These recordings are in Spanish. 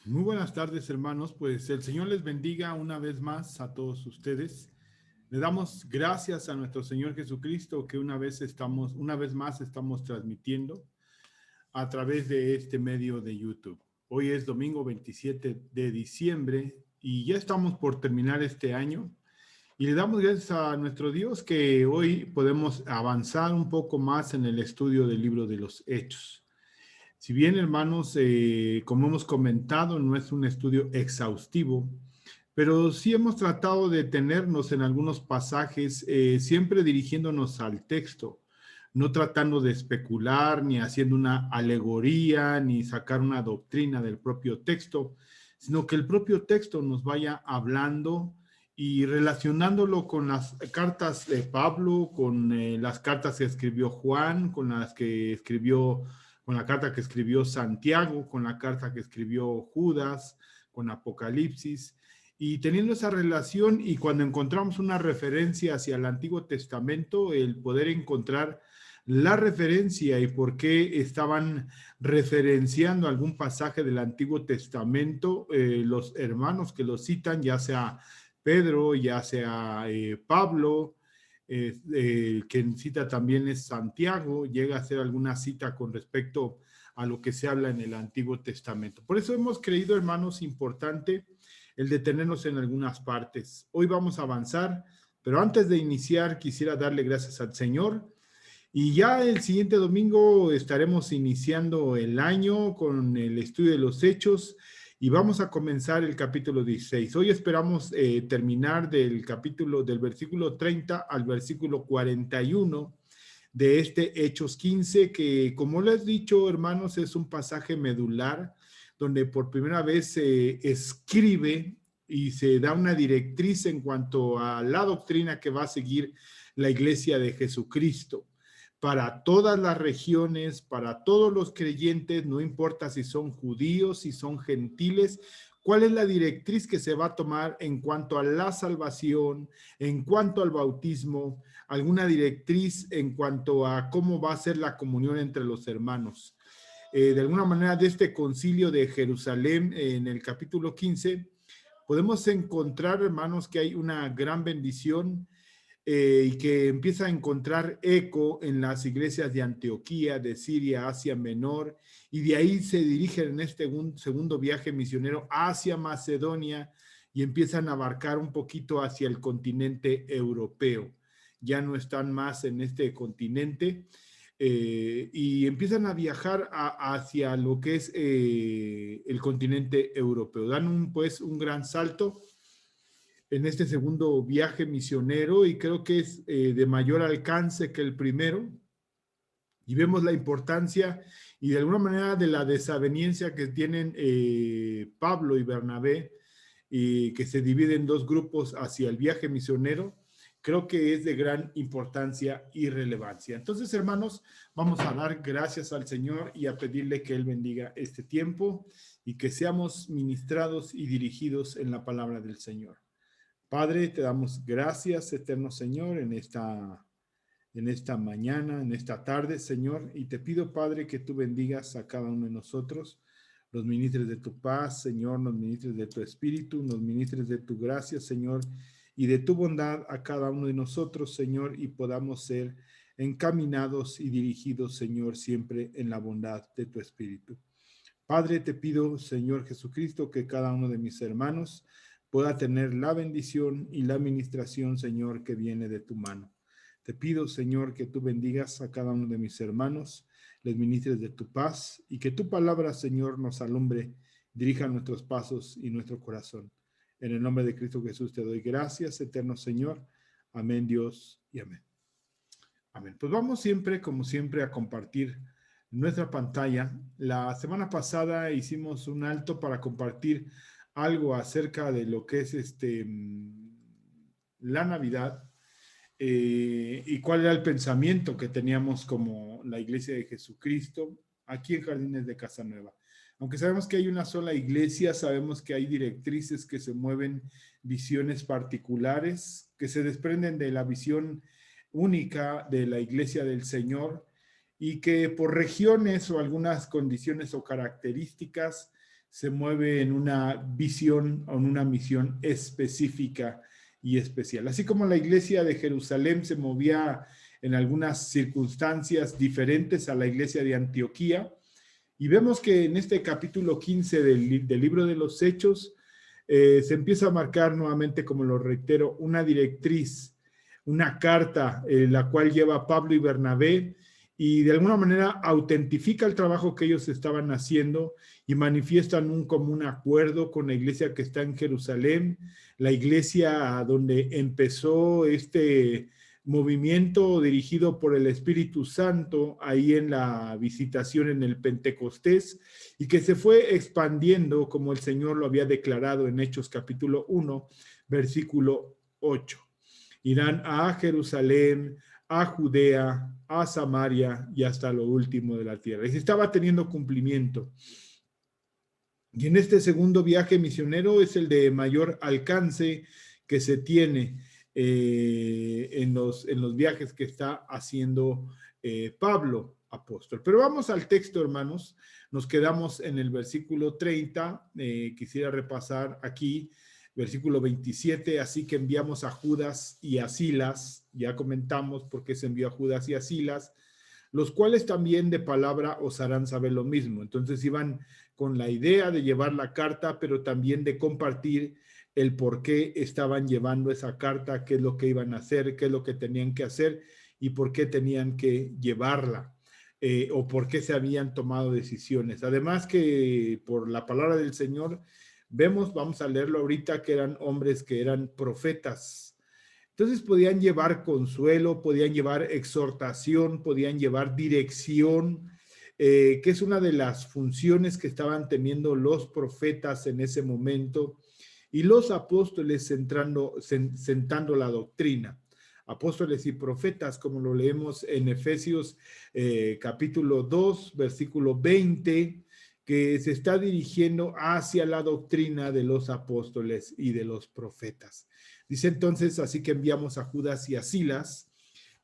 Muy buenas tardes, hermanos. Pues el Señor les bendiga una vez más a todos ustedes. Le damos gracias a nuestro Señor Jesucristo que una vez más estamos transmitiendo a través de este medio de YouTube. Hoy es domingo 27 de diciembre y ya estamos por terminar este año. Y le damos gracias a nuestro Dios que hoy podemos avanzar un poco más en el estudio del libro de los Hechos. Si bien, hermanos, como hemos comentado, no es un estudio exhaustivo, pero sí hemos tratado de detenernos en algunos pasajes, siempre dirigiéndonos al texto, no tratando de especular, ni haciendo una alegoría, ni sacar una doctrina del propio texto, sino que el propio texto nos vaya hablando y relacionándolo con las cartas de Pablo, con las cartas que escribió Juan, con la carta que escribió Santiago, con la carta que escribió Judas, con Apocalipsis, y teniendo esa relación y cuando encontramos una referencia hacia el Antiguo Testamento, el poder encontrar la referencia y por qué estaban referenciando algún pasaje del Antiguo Testamento, los hermanos que lo citan, ya sea Pedro, ya sea Pablo, quien cita también es Santiago, llega a hacer alguna cita con respecto a lo que se habla en el Antiguo Testamento. Por eso hemos creído, hermanos, importante el detenernos en algunas partes. Hoy vamos a avanzar, pero antes de iniciar quisiera darle gracias al Señor. Y ya el siguiente domingo estaremos iniciando el año con el estudio de los hechos y vamos a comenzar el capítulo 16. Hoy esperamos terminar del versículo 30 al versículo 41 de este Hechos 15, que como les he dicho, hermanos, es un pasaje medular donde por primera vez se escribe y se da una directriz en cuanto a la doctrina que va a seguir la Iglesia de Jesucristo para todas las regiones, para todos los creyentes, no importa si son judíos, si son gentiles, cuál es la directriz que se va a tomar en cuanto a la salvación, en cuanto al bautismo, alguna directriz en cuanto a cómo va a ser la comunión entre los hermanos. De alguna manera, de este concilio de Jerusalén, en el capítulo 15, podemos encontrar, hermanos, que hay una gran bendición y que empieza a encontrar eco en las iglesias de Antioquía, de Siria, Asia Menor, y de ahí se dirigen en este segundo viaje misionero hacia Macedonia y empiezan a abarcar un poquito hacia el continente europeo. Ya no están más en este continente y empiezan a viajar hacia lo que es el continente europeo. Dan pues un gran salto en este segundo viaje misionero y creo que es de mayor alcance que el primero y vemos la importancia y de alguna manera de la desaveniencia que tienen Pablo y Bernabé y que se dividen en dos grupos hacia el viaje misionero, creo que es de gran importancia y relevancia. Entonces, hermanos, vamos a dar gracias al Señor y a pedirle que Él bendiga este tiempo y que seamos ministrados y dirigidos en la palabra del Señor. Padre, te damos gracias, eterno Señor, en esta mañana, en esta tarde, Señor, y te pido, Padre, que tú bendigas a cada uno de nosotros, los ministres de tu paz, Señor, los ministres de tu espíritu, los ministres de tu gracia, Señor, y de tu bondad a cada uno de nosotros, Señor, y podamos ser encaminados y dirigidos, Señor, siempre en la bondad de tu espíritu. Padre, te pido, Señor Jesucristo, que cada uno de mis hermanos pueda tener la bendición y la administración, Señor, que viene de tu mano. Te pido, Señor, que tú bendigas a cada uno de mis hermanos, les ministres de tu paz y que tu palabra, Señor, nos alumbre, dirija nuestros pasos y nuestro corazón. En el nombre de Cristo Jesús te doy gracias, eterno Señor. Amén, Dios, y amén. Amén. Pues vamos siempre, como siempre, a compartir nuestra pantalla. La semana pasada hicimos un alto para compartir algo acerca de lo que es la Navidad y cuál era el pensamiento que teníamos como la Iglesia de Jesucristo aquí en Jardines de Casanueva. Aunque sabemos que hay una sola iglesia, sabemos que hay directrices que se mueven, visiones particulares que se desprenden de la visión única de la Iglesia del Señor y que por regiones o algunas condiciones o características se mueve en una visión o en una misión específica y especial. Así como la iglesia de Jerusalén se movía en algunas circunstancias diferentes a la iglesia de Antioquía, y vemos que en este capítulo 15 del libro de los Hechos se empieza a marcar nuevamente, como lo reitero, una directriz, una carta, la cual lleva Pablo y Bernabé, y de alguna manera autentifica el trabajo que ellos estaban haciendo y manifiestan un común acuerdo con la iglesia que está en Jerusalén, la iglesia donde empezó este movimiento dirigido por el Espíritu Santo ahí en la visitación en el Pentecostés, y que se fue expandiendo como el Señor lo había declarado en Hechos capítulo 1, versículo 8. Irán a Jerusalén, a Judea, a Samaria y hasta lo último de la tierra. Y se estaba teniendo cumplimiento. Y en este segundo viaje misionero es el de mayor alcance que se tiene en los viajes que está haciendo Pablo, apóstol. Pero vamos al texto, hermanos. Nos quedamos en el versículo 30. Quisiera repasar aquí, versículo 27. Así que enviamos a Judas y a Silas. Ya comentamos por qué se envió a Judas y a Silas, los cuales también de palabra os harán saber lo mismo. Entonces iban con la idea de llevar la carta, pero también de compartir el por qué estaban llevando esa carta, qué es lo que iban a hacer, qué es lo que tenían que hacer y por qué tenían que llevarla, o por qué se habían tomado decisiones. Además que por la palabra del Señor vemos, vamos a leerlo ahorita, que eran hombres que eran profetas. Entonces podían llevar consuelo, podían llevar exhortación, podían llevar dirección, que es una de las funciones que estaban teniendo los profetas en ese momento, y los apóstoles sentando la doctrina. Apóstoles y profetas, como lo leemos en Efesios capítulo 2, versículo 20, que se está dirigiendo hacia la doctrina de los apóstoles y de los profetas. Dice entonces, así que enviamos a Judas y a Silas,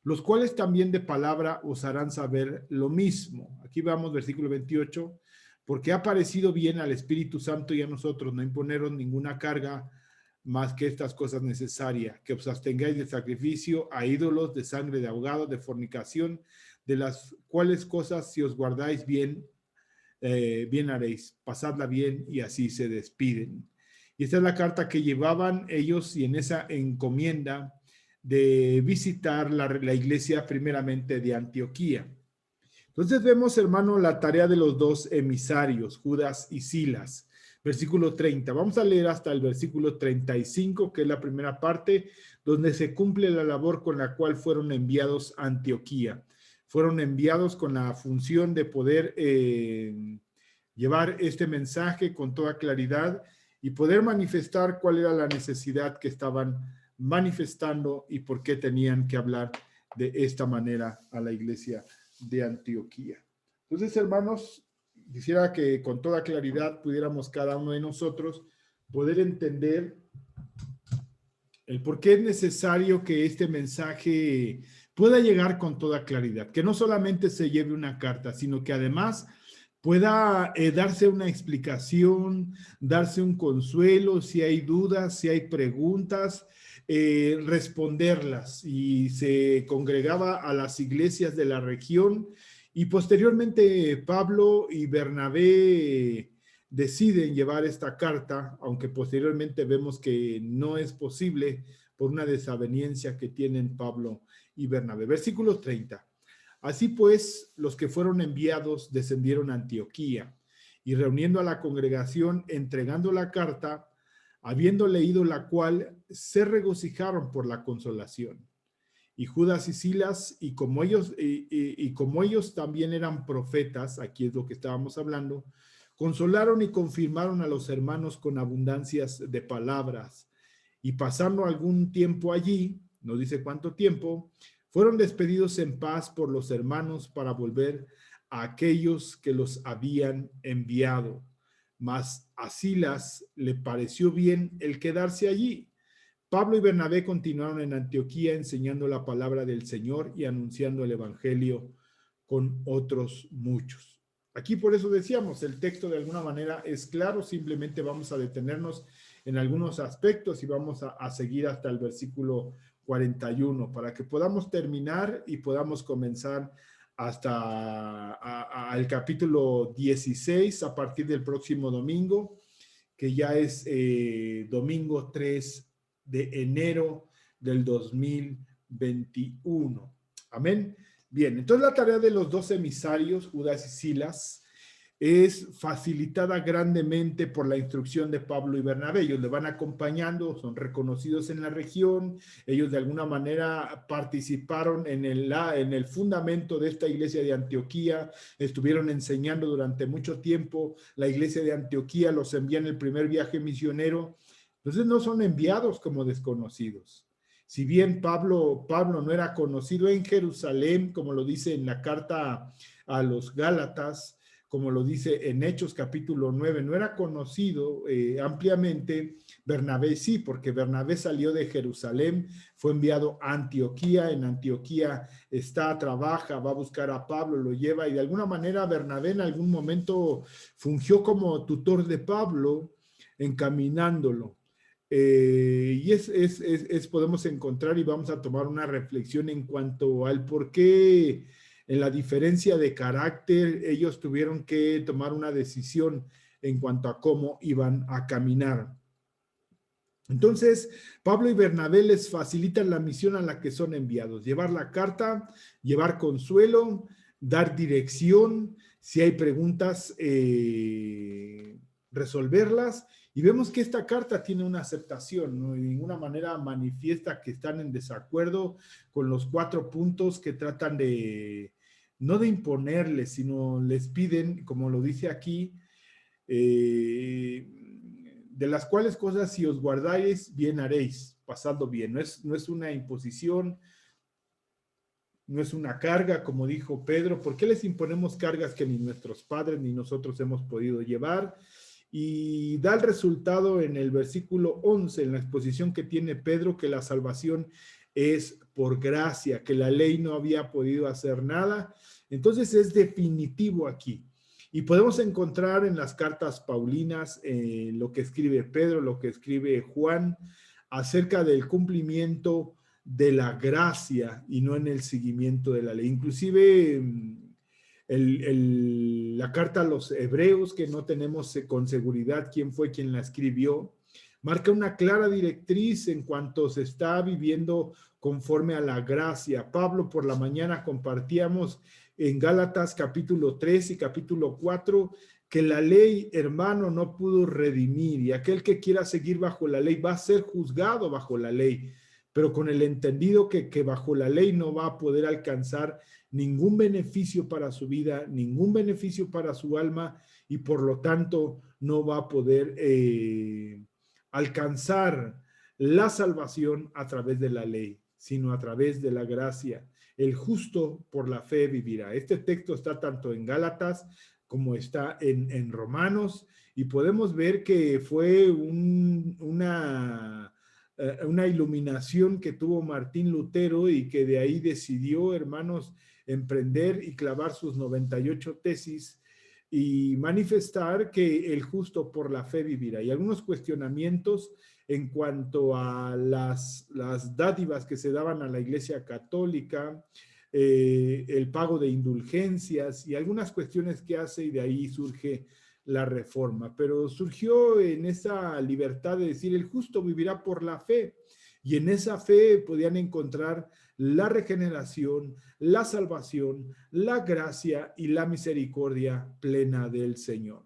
los cuales también de palabra os harán saber lo mismo. Aquí vamos, versículo 28, porque ha parecido bien al Espíritu Santo y a nosotros no imponeros ninguna carga más que estas cosas necesarias, que os abstengáis de sacrificio a ídolos, de sangre de ahogado, de fornicación, de las cuales cosas si os guardáis bien, bien haréis, pasadla bien, y así se despiden. Y esta es la carta que llevaban ellos, y en esa encomienda de visitar la iglesia primeramente de Antioquía. Entonces vemos, hermano, la tarea de los dos emisarios, Judas y Silas. Versículo 30. Vamos a leer hasta el versículo 35, que es la primera parte, donde se cumple la labor con la cual fueron enviados a Antioquía. Fueron enviados con la función de poder llevar este mensaje con toda claridad y poder manifestar cuál era la necesidad que estaban manifestando y por qué tenían que hablar de esta manera a la iglesia de Antioquía. Entonces, hermanos, quisiera que con toda claridad pudiéramos cada uno de nosotros poder entender el por qué es necesario que este mensaje pueda llegar con toda claridad, que no solamente se lleve una carta, sino que además pueda darse una explicación, darse un consuelo, si hay dudas, si hay preguntas, responderlas. Y se congregaba a las iglesias de la región, y posteriormente Pablo y Bernabé deciden llevar esta carta, aunque posteriormente vemos que no es posible por una desaveniencia que tienen Pablo y Bernabé. Versículo 30. Así pues, los que fueron enviados descendieron a Antioquía, y reuniendo a la congregación, entregando la carta, habiendo leído la cual, se regocijaron por la consolación. Y Judas y Silas, y como ellos también eran profetas, aquí es lo que estábamos hablando, consolaron y confirmaron a los hermanos con abundancias de palabras. Y pasando algún tiempo allí, no dice cuánto tiempo, fueron despedidos en paz por los hermanos para volver a aquellos que los habían enviado. Mas a Silas le pareció bien el quedarse allí. Pablo y Bernabé continuaron en Antioquía enseñando la palabra del Señor y anunciando el evangelio con otros muchos. Aquí por eso decíamos, el texto de alguna manera es claro, simplemente vamos a detenernos en algunos aspectos y vamos a seguir hasta el versículo 41 para que podamos terminar y podamos comenzar hasta al capítulo 16 a partir del próximo domingo, que ya es domingo 3 de enero del 2021. Amén. Bien, entonces la tarea de los dos emisarios, Judas y Silas, es facilitada grandemente por la instrucción de Pablo y Bernabé. Ellos le van acompañando, son reconocidos en la región, ellos de alguna manera participaron en el fundamento de esta iglesia de Antioquía, estuvieron enseñando durante mucho tiempo. La iglesia de Antioquía los envía en el primer viaje misionero, entonces no son enviados como desconocidos. Si bien Pablo no era conocido en Jerusalén, como lo dice en la carta a los Gálatas, como lo dice en Hechos capítulo 9, no era conocido ampliamente. Bernabé sí, porque Bernabé salió de Jerusalén, fue enviado a Antioquía, en Antioquía está, trabaja, va a buscar a Pablo, lo lleva, y de alguna manera Bernabé en algún momento fungió como tutor de Pablo, encaminándolo. Podemos encontrar y vamos a tomar una reflexión en cuanto al por qué en la diferencia de carácter ellos tuvieron que tomar una decisión en cuanto a cómo iban a caminar. Entonces, Pablo y Bernabé les facilitan la misión a la que son enviados: llevar la carta, llevar consuelo, dar dirección, si hay preguntas, resolverlas. Y vemos que esta carta tiene una aceptación, ¿no? De ninguna manera manifiesta que están en desacuerdo con los 4 puntos que tratan de, no de imponerles, sino les piden, como lo dice aquí, de las cuales cosas si os guardáis, bien haréis, pasando bien. No es una imposición, no es una carga, como dijo Pedro. ¿Por qué les imponemos cargas que ni nuestros padres ni nosotros hemos podido llevar? Y da el resultado en el versículo 11, en la exposición que tiene Pedro, que la salvación es por gracia, que la ley no había podido hacer nada. Entonces es definitivo aquí. Y podemos encontrar en las cartas paulinas lo que escribe Pedro, lo que escribe Juan, acerca del cumplimiento de la gracia y no en el seguimiento de la ley. Inclusive la carta a los hebreos, que no tenemos con seguridad quién fue quien la escribió, marca una clara directriz en cuanto se está viviendo conforme a la gracia. Pablo por la mañana compartíamos en Gálatas capítulo 3 y capítulo 4 que la ley, hermano, no pudo redimir, y aquel que quiera seguir bajo la ley va a ser juzgado bajo la ley, pero con el entendido que bajo la ley no va a poder alcanzar ningún beneficio para su vida, ningún beneficio para su alma, y por lo tanto no va a poder alcanzar la salvación a través de la ley, sino a través de la gracia. El justo por la fe vivirá. Este texto está tanto en Gálatas como está en Romanos, y podemos ver que fue una iluminación que tuvo Martín Lutero, y que de ahí decidió, hermanos, emprender y clavar sus 98 tesis y manifestar que el justo por la fe vivirá. Y algunos cuestionamientos en cuanto a las dádivas que se daban a la Iglesia Católica, el pago de indulgencias y algunas cuestiones que hace, y de ahí surge la reforma. Pero surgió en esa libertad de decir: el justo vivirá por la fe, y en esa fe podían encontrar la regeneración, la salvación, la gracia y la misericordia plena del Señor.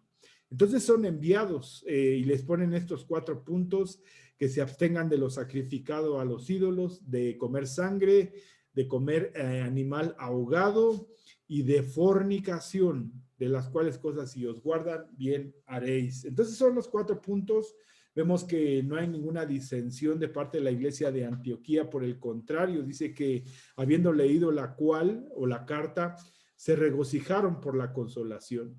Entonces son enviados y les ponen estos 4 puntos: que se abstengan de lo sacrificado a los ídolos, de comer sangre, de comer animal ahogado y de fornicación, de las cuales cosas si os guardan, bien haréis. Entonces son los 4 puntos. Vemos que no hay ninguna disensión de parte de la iglesia de Antioquía, por el contrario, dice que habiendo leído la cual o la carta, se regocijaron por la consolación.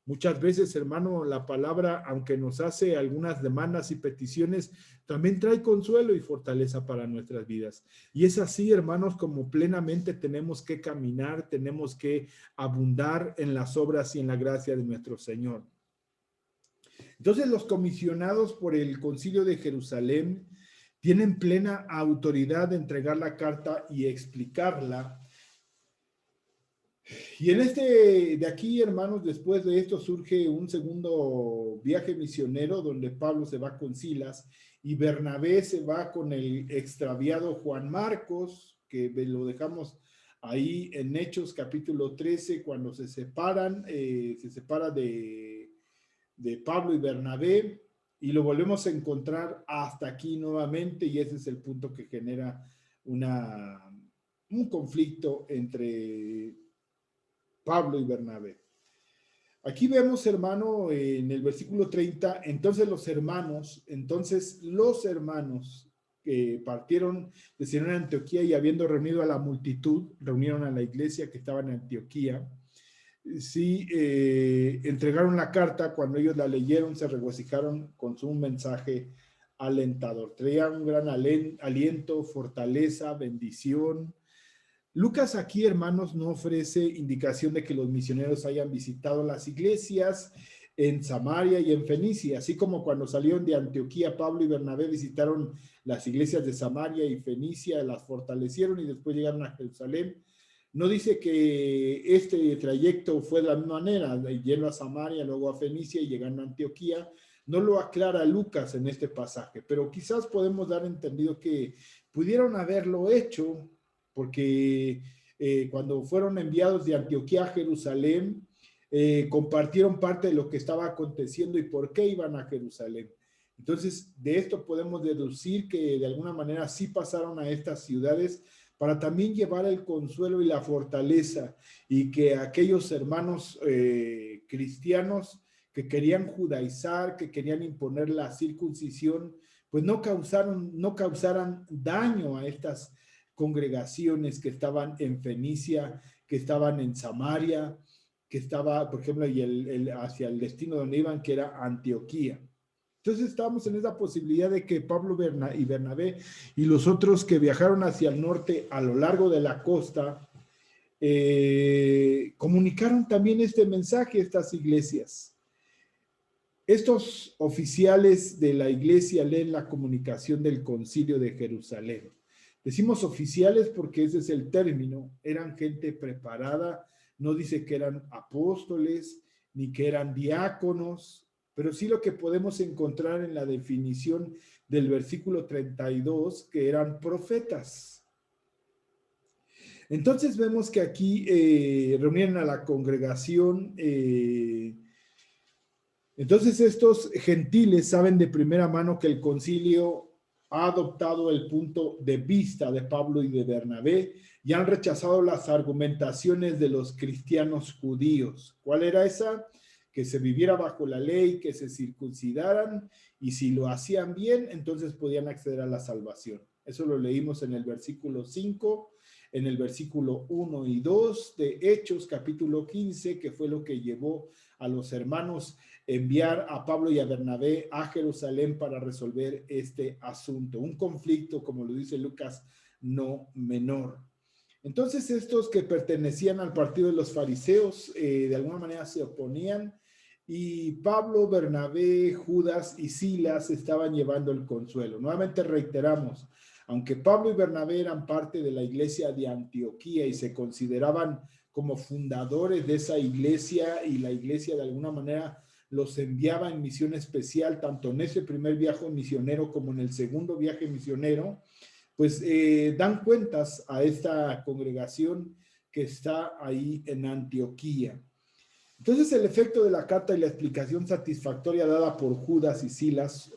Muchas veces, hermano, la palabra, aunque nos hace algunas demandas y peticiones, también trae consuelo y fortaleza para nuestras vidas. Y es así, hermanos, como plenamente tenemos que caminar, tenemos que abundar en las obras y en la gracia de nuestro Señor. Entonces, los comisionados por el Concilio de Jerusalén tienen plena autoridad de entregar la carta y explicarla. Y de aquí, hermanos, después de esto surge un segundo viaje misionero donde Pablo se va con Silas y Bernabé se va con el extraviado Juan Marcos, que lo dejamos ahí en Hechos capítulo 13, cuando se separa de Pablo y Bernabé, y lo volvemos a encontrar hasta aquí nuevamente, y ese es el punto que genera un conflicto entre Pablo y Bernabé. Aquí vemos, hermano, en el versículo 30, entonces los hermanos que partieron de Sirene a Antioquía y habiendo reunido a la multitud, reunieron a la iglesia que estaba en Antioquía, sí, entregaron la carta. Cuando ellos la leyeron, se regocijaron con su mensaje alentador. Traía un gran aliento, fortaleza, bendición. Lucas aquí, hermanos, no ofrece indicación de que los misioneros hayan visitado las iglesias en Samaria y en Fenicia, así como cuando salieron de Antioquía, Pablo y Bernabé visitaron las iglesias de Samaria y Fenicia, las fortalecieron y después llegaron a Jerusalén. No dice que este trayecto fue de la misma manera, yendo a Samaria, luego a Fenicia y llegando a Antioquía. No lo aclara Lucas en este pasaje, pero quizás podemos dar entendido que pudieron haberlo hecho, porque cuando fueron enviados de Antioquía a Jerusalén, compartieron parte de lo que estaba aconteciendo y por qué iban a Jerusalén. Entonces, de esto podemos deducir que de alguna manera sí pasaron a estas ciudades para también llevar el consuelo y la fortaleza, y que aquellos hermanos cristianos que querían judaizar, que querían imponer la circuncisión, pues no causaran daño a estas congregaciones que estaban en Fenicia, que estaban en Samaria, que estaba, por ejemplo, hacia el destino donde iban, que era Antioquía. Entonces estábamos en esa posibilidad de que Pablo y Bernabé y los otros que viajaron hacia el norte a lo largo de la costa comunicaron también este mensaje a estas iglesias. Estos oficiales de la iglesia leen la comunicación del Concilio de Jerusalén. Decimos oficiales porque ese es el término. Eran gente preparada, no dice que eran apóstoles ni que eran diáconos, pero sí lo que podemos encontrar en la definición del versículo 32, que eran profetas. Entonces vemos que aquí reunieron a la congregación. Entonces estos gentiles saben de primera mano que el concilio ha adoptado el punto de vista de Pablo y de Bernabé y han rechazado las argumentaciones de los cristianos judíos. ¿Cuál era esa? Que se viviera bajo la ley, que se circuncidaran, y si lo hacían bien, entonces podían acceder a la salvación. Eso lo leímos en el versículo 5, en el versículo 1 y 2 de Hechos, capítulo 15, que fue lo que llevó a los hermanos enviar a Pablo y a Bernabé a Jerusalén para resolver este asunto. Un conflicto, como lo dice Lucas, no menor. Entonces estos que pertenecían al partido de los fariseos de alguna manera se oponían, y Pablo, Bernabé, Judas y Silas estaban llevando el consuelo. Nuevamente reiteramos, aunque Pablo y Bernabé eran parte de la iglesia de Antioquía y se consideraban como fundadores de esa iglesia, y la iglesia de alguna manera los enviaba en misión especial, tanto en ese primer viaje misionero como en el segundo viaje misionero, pues dan cuentas a esta congregación que está ahí en Antioquía. Entonces el efecto de la carta y la explicación satisfactoria dada por Judas y Silas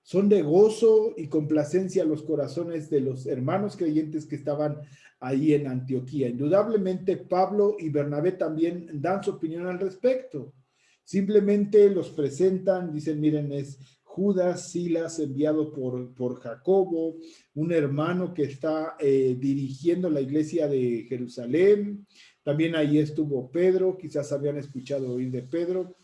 son de gozo y complacencia a los corazones de los hermanos creyentes que estaban ahí en Antioquía. Indudablemente Pablo y Bernabé también dan su opinión al respecto. Simplemente los presentan, dicen, miren, es Judas, Silas, enviado por Jacobo, un hermano que está dirigiendo la iglesia de Jerusalén. También ahí estuvo Pedro, quizás habían escuchado oír de Pedro.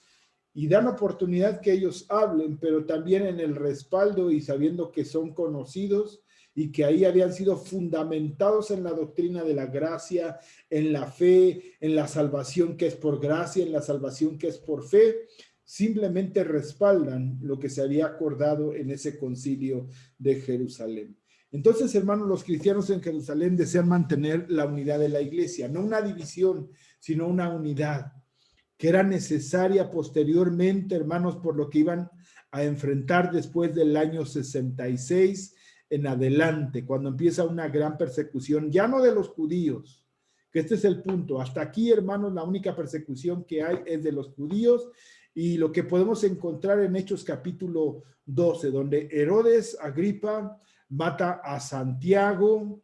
y dan oportunidad que ellos hablen, pero también en el respaldo y sabiendo que son conocidos y que ahí habían sido fundamentados en la doctrina de la gracia, en la fe, en la salvación que es por gracia, en la salvación que es por fe, simplemente respaldan lo que se había acordado en ese concilio de Jerusalén. Entonces, hermanos, los cristianos en Jerusalén desean mantener la unidad de la iglesia, no una división, sino una unidad que era necesaria posteriormente, hermanos, por lo que iban a enfrentar después del año 66 en adelante, cuando empieza una gran persecución, ya no de los judíos, que este es el punto. Hasta aquí, hermanos, la única persecución que hay es de los judíos, y lo que podemos encontrar en Hechos capítulo 12, donde Herodes Agripa mata a Santiago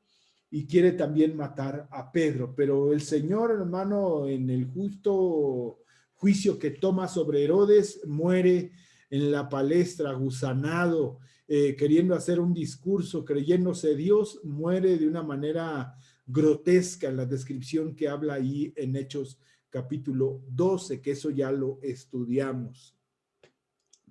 y quiere también matar a Pedro, pero el Señor, hermano, en el justo juicio que toma sobre Herodes, muere en la palestra, gusanado, queriendo hacer un discurso, creyéndose Dios, muere de una manera grotesca en la descripción que habla ahí en Hechos capítulo 12, que eso ya lo estudiamos.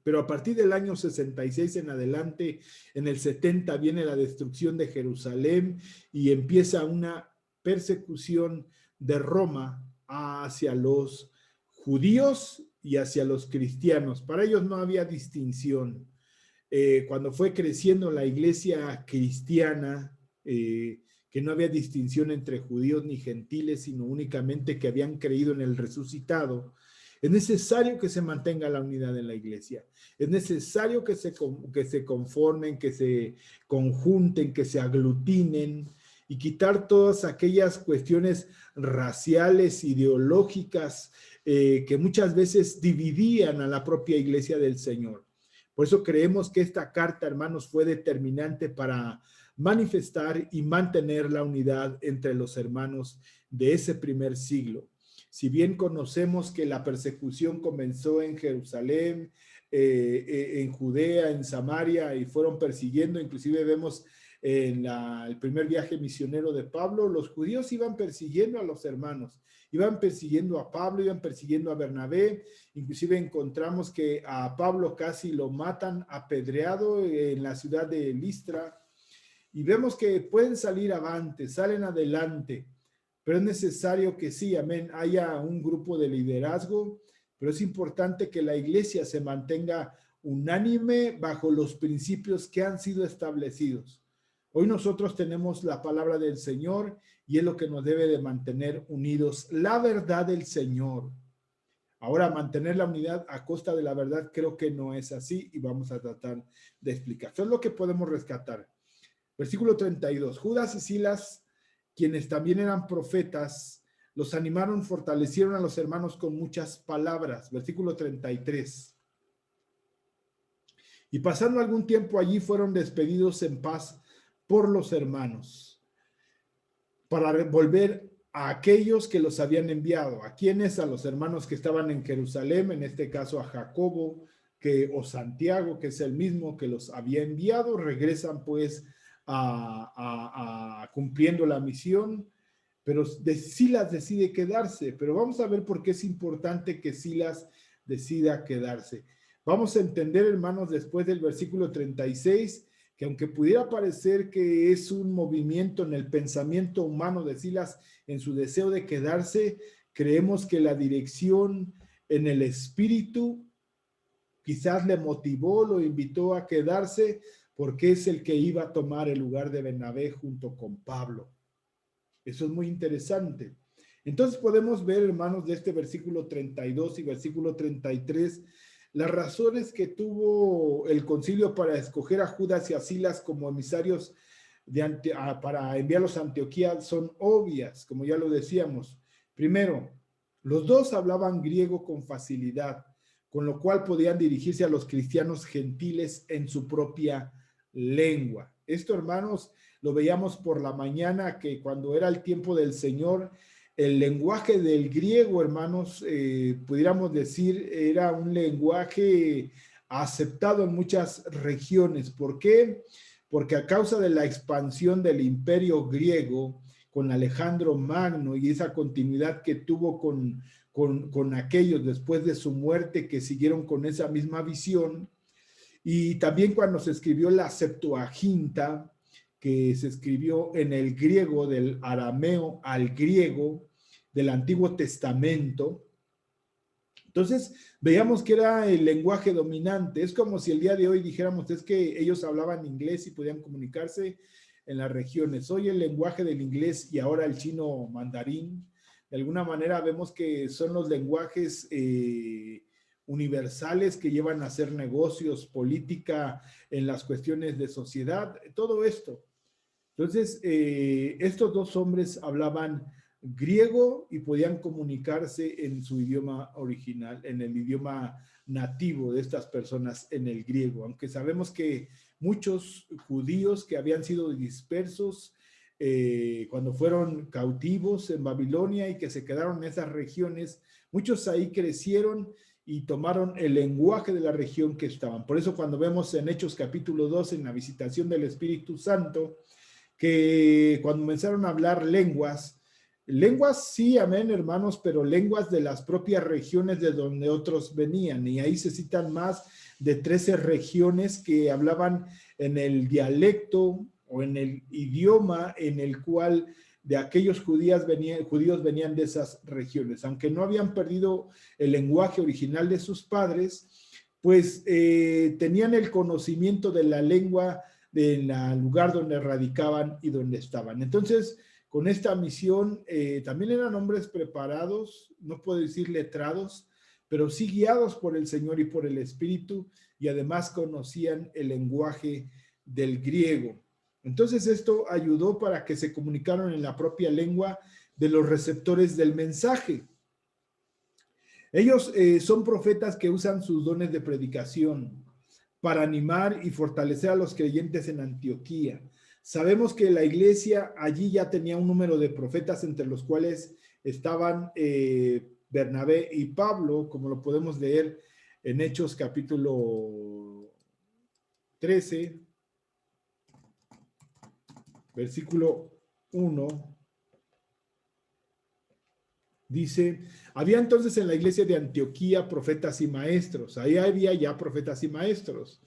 Pero a partir del año 66 en adelante, en el 70 viene la destrucción de Jerusalén y empieza una persecución de Roma hacia los judíos y hacia los cristianos. Para ellos no había distinción. Cuando fue creciendo la iglesia cristiana, que no había distinción entre judíos ni gentiles, sino únicamente que habían creído en el resucitado, es necesario que se mantenga la unidad en la iglesia. Es necesario que se conformen, que se conjunten, que se aglutinen y quitar todas aquellas cuestiones raciales, ideológicas, que muchas veces dividían a la propia iglesia del Señor. Por eso creemos que esta carta, hermanos, fue determinante para manifestar y mantener la unidad entre los hermanos de ese primer siglo. Si bien conocemos que la persecución comenzó en Jerusalén, en Judea, en Samaria, y fueron persiguiendo, inclusive vemos en el primer viaje misionero de Pablo, los judíos iban persiguiendo a los hermanos, iban persiguiendo a Pablo, iban persiguiendo a Bernabé, inclusive encontramos que a Pablo casi lo matan apedreado en la ciudad de Listra, y vemos que pueden salir avante, salen adelante, pero es necesario que sí, amén, haya un grupo de liderazgo, pero es importante que la iglesia se mantenga unánime bajo los principios que han sido establecidos. Hoy nosotros tenemos la palabra del Señor y es lo que nos debe de mantener unidos, la verdad del Señor. Ahora, mantener la unidad a costa de la verdad creo que no es así y vamos a tratar de explicar. Eso es lo que podemos rescatar. Versículo 32. Judas y Silas, quienes también eran profetas, los animaron, fortalecieron a los hermanos con muchas palabras. Versículo 33. Y pasando algún tiempo allí fueron despedidos en paz por los hermanos, para volver a aquellos que los habían enviado. ¿A quiénes? A los hermanos que estaban en Jerusalén, en este caso a Jacobo o Santiago, que es el mismo que los había enviado. Regresan pues cumpliendo la misión, pero Silas decide quedarse. Pero vamos a ver por qué es importante que Silas decida quedarse. Vamos a entender, hermanos, después del versículo 36, que aunque pudiera parecer que es un movimiento en el pensamiento humano de Silas en su deseo de quedarse, creemos que la dirección en el espíritu quizás le motivó, lo invitó a quedarse, porque es el que iba a tomar el lugar de Bernabé junto con Pablo. Eso es muy interesante. Entonces podemos ver, hermanos, de este versículo 32 y versículo 33, las razones que tuvo el concilio para escoger a Judas y a Silas como emisarios para enviarlos a Antioquía son obvias, como ya lo decíamos. Primero, los dos hablaban griego con facilidad, con lo cual podían dirigirse a los cristianos gentiles en su propia lengua. Esto, hermanos, lo veíamos por la mañana, que cuando era el tiempo del Señor, el lenguaje del griego, hermanos, pudiéramos decir, era un lenguaje aceptado en muchas regiones. ¿Por qué? Porque a causa de la expansión del imperio griego, con Alejandro Magno y esa continuidad que tuvo con aquellos después de su muerte que siguieron con esa misma visión. Y también cuando se escribió la Septuaginta, que se escribió en el griego, del arameo al griego, del Antiguo Testamento. Entonces, veíamos que era el lenguaje dominante. Es como si el día de hoy dijéramos, es que ellos hablaban inglés y podían comunicarse en las regiones. Hoy el lenguaje del inglés y ahora el chino mandarín, de alguna manera vemos que son los lenguajes universales que llevan a hacer negocios, política, en las cuestiones de sociedad, todo esto. Entonces, estos dos hombres hablaban griego y podían comunicarse en su idioma original, en el idioma nativo de estas personas, en el griego, aunque sabemos que muchos judíos que habían sido dispersos cuando fueron cautivos en Babilonia y que se quedaron en esas regiones, muchos ahí crecieron y tomaron el lenguaje de la región que estaban. Por eso cuando vemos en Hechos capítulo 2, en la visitación del Espíritu Santo, que cuando comenzaron a hablar lenguas sí, amén, hermanos, pero lenguas de las propias regiones de donde otros venían, y ahí se citan más de 13 regiones que hablaban en el dialecto o en el idioma en el cual de aquellos judíos venían de esas regiones, aunque no habían perdido el lenguaje original de sus padres, pues tenían el conocimiento de la lengua del lugar donde radicaban y donde estaban. Entonces, con esta misión, también eran hombres preparados, no puedo decir letrados, pero sí guiados por el Señor y por el Espíritu, y además conocían el lenguaje del griego. Entonces, esto ayudó para que se comunicaran en la propia lengua de los receptores del mensaje. Ellos son profetas que usan sus dones de predicación para animar y fortalecer a los creyentes en Antioquía. Sabemos que la iglesia allí ya tenía un número de profetas, entre los cuales estaban Bernabé y Pablo, como lo podemos leer en Hechos capítulo 13, versículo 1. Dice, había entonces en la iglesia de Antioquía profetas y maestros. Ahí había ya profetas y maestros.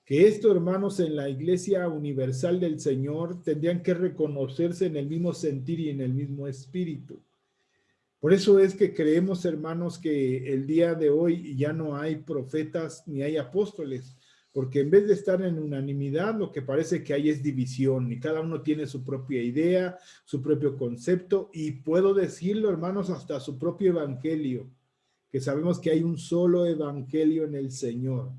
Que esto, hermanos, en la iglesia universal del Señor tendrían que reconocerse en el mismo sentir y en el mismo espíritu. Por eso es que creemos, hermanos, que el día de hoy ya no hay profetas ni hay apóstoles, porque en vez de estar en unanimidad, lo que parece que hay es división y cada uno tiene su propia idea, su propio concepto y puedo decirlo, hermanos, hasta su propio evangelio, que sabemos que hay un solo evangelio en el Señor.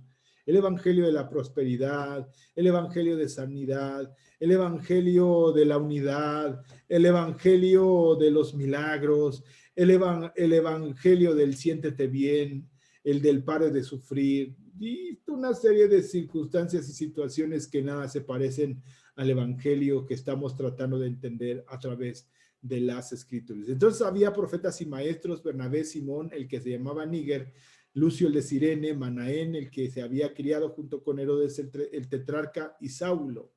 El evangelio de la prosperidad, el evangelio de sanidad, el evangelio de la unidad, el evangelio de los milagros, el evangelio del siéntete bien, el del pare de sufrir, y una serie de circunstancias y situaciones que nada se parecen al evangelio que estamos tratando de entender a través de las escrituras. Entonces había profetas y maestros, Bernabé, Simón, el que se llamaba Níger, Lucio el de Cirene, Manaén, el que se había criado junto con Herodes el tetrarca, y Saulo.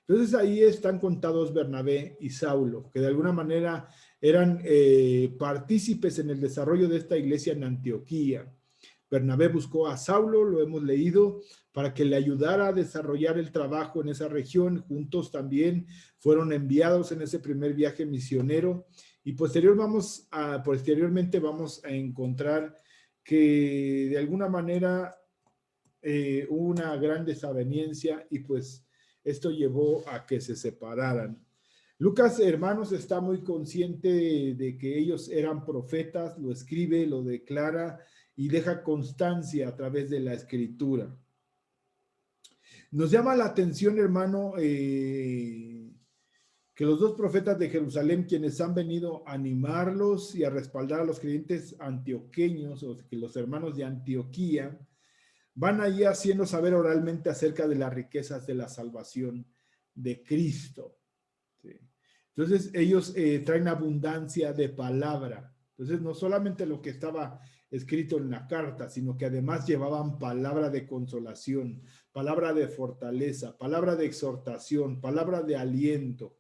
Entonces ahí están contados Bernabé y Saulo, que de alguna manera eran partícipes en el desarrollo de esta iglesia en Antioquía. Bernabé buscó a Saulo, lo hemos leído, para que le ayudara a desarrollar el trabajo en esa región. Juntos también fueron enviados en ese primer viaje misionero y posteriormente vamos a encontrar que de alguna manera hubo una gran desaveniencia y pues esto llevó a que se separaran. Lucas, hermanos, está muy consciente de que ellos eran profetas, lo escribe, lo declara y deja constancia a través de la escritura. Nos llama la atención, hermano, que los dos profetas de Jerusalén, quienes han venido a animarlos y a respaldar a los creyentes antioqueños, o que los hermanos de Antioquía, van allí haciendo saber oralmente acerca de las riquezas de la salvación de Cristo. ¿Sí? Entonces ellos traen abundancia de palabra. Entonces no solamente lo que estaba escrito en la carta, sino que además llevaban palabra de consolación, palabra de fortaleza, palabra de exhortación, palabra de aliento,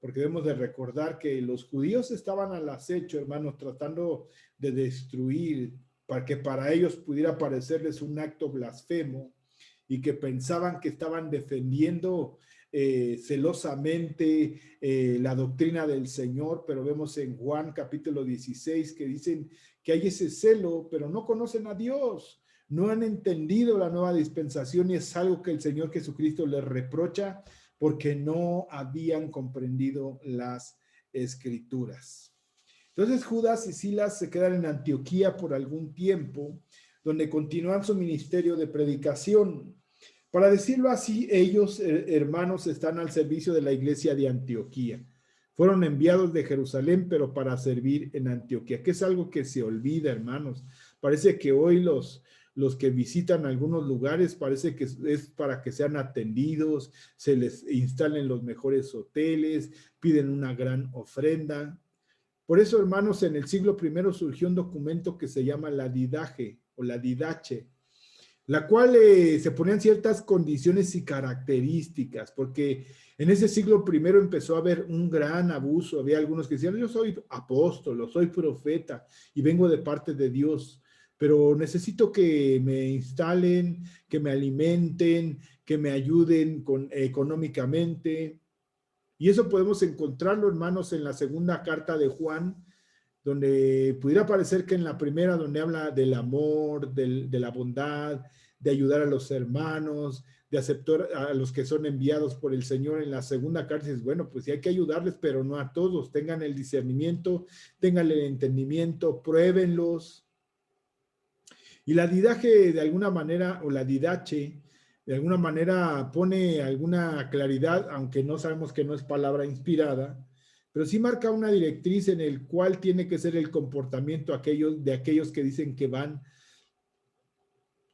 porque debemos de recordar que los judíos estaban al acecho, hermanos, tratando de destruir, para que para ellos pudiera parecerles un acto blasfemo, y que pensaban que estaban defendiendo celosamente la doctrina del Señor, pero vemos en Juan capítulo 16 que dicen que hay ese celo, pero no conocen a Dios, no han entendido la nueva dispensación, y es algo que el Señor Jesucristo les reprocha porque no habían comprendido las Escrituras. Entonces Judas y Silas se quedan en Antioquía por algún tiempo, donde continúan su ministerio de predicación. Para decirlo así, ellos, hermanos, están al servicio de la iglesia de Antioquía. Fueron enviados de Jerusalén, pero para servir en Antioquía, que es algo que se olvida, hermanos. Parece que hoy los que visitan algunos lugares, parece que es para que sean atendidos, se les instalen los mejores hoteles, piden una gran ofrenda. Por eso, hermanos, en el siglo I surgió un documento que se llama la Didache o la Didache, la cual se ponían ciertas condiciones y características, porque en ese siglo I empezó a haber un gran abuso. Había algunos que decían, yo soy apóstol, soy profeta y vengo de parte de Dios, pero necesito que me instalen, que me alimenten, que me ayuden económicamente. Y eso podemos encontrarlo, hermanos, en la segunda carta de Juan, donde pudiera parecer que en la primera, donde habla del amor, de la bondad, de ayudar a los hermanos, de aceptar a los que son enviados por el Señor. En la segunda carta es, bueno, pues sí hay que ayudarles, pero no a todos. Tengan el discernimiento, tengan el entendimiento, pruébenlos. Y la didache, de alguna manera, o la didache, de alguna manera pone alguna claridad, aunque no sabemos que no es palabra inspirada, pero sí marca una directriz en el cual tiene que ser el comportamiento de aquellos que dicen que van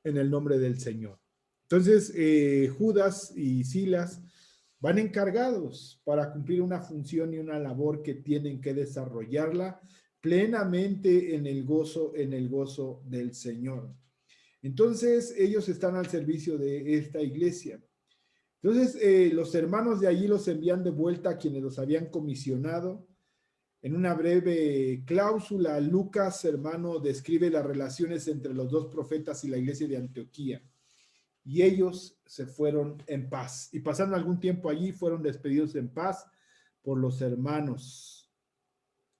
en el nombre del Señor. Entonces, Judas y Silas van encargados para cumplir una función y una labor que tienen que desarrollarla plenamente en el gozo del Señor. Entonces, ellos están al servicio de esta iglesia. Entonces, los hermanos de allí los envían de vuelta a quienes los habían comisionado. En una breve cláusula, Lucas, hermano, describe las relaciones entre los dos profetas y la iglesia de Antioquía. Y ellos se fueron en paz. Y pasando algún tiempo allí, fueron despedidos en paz por los hermanos.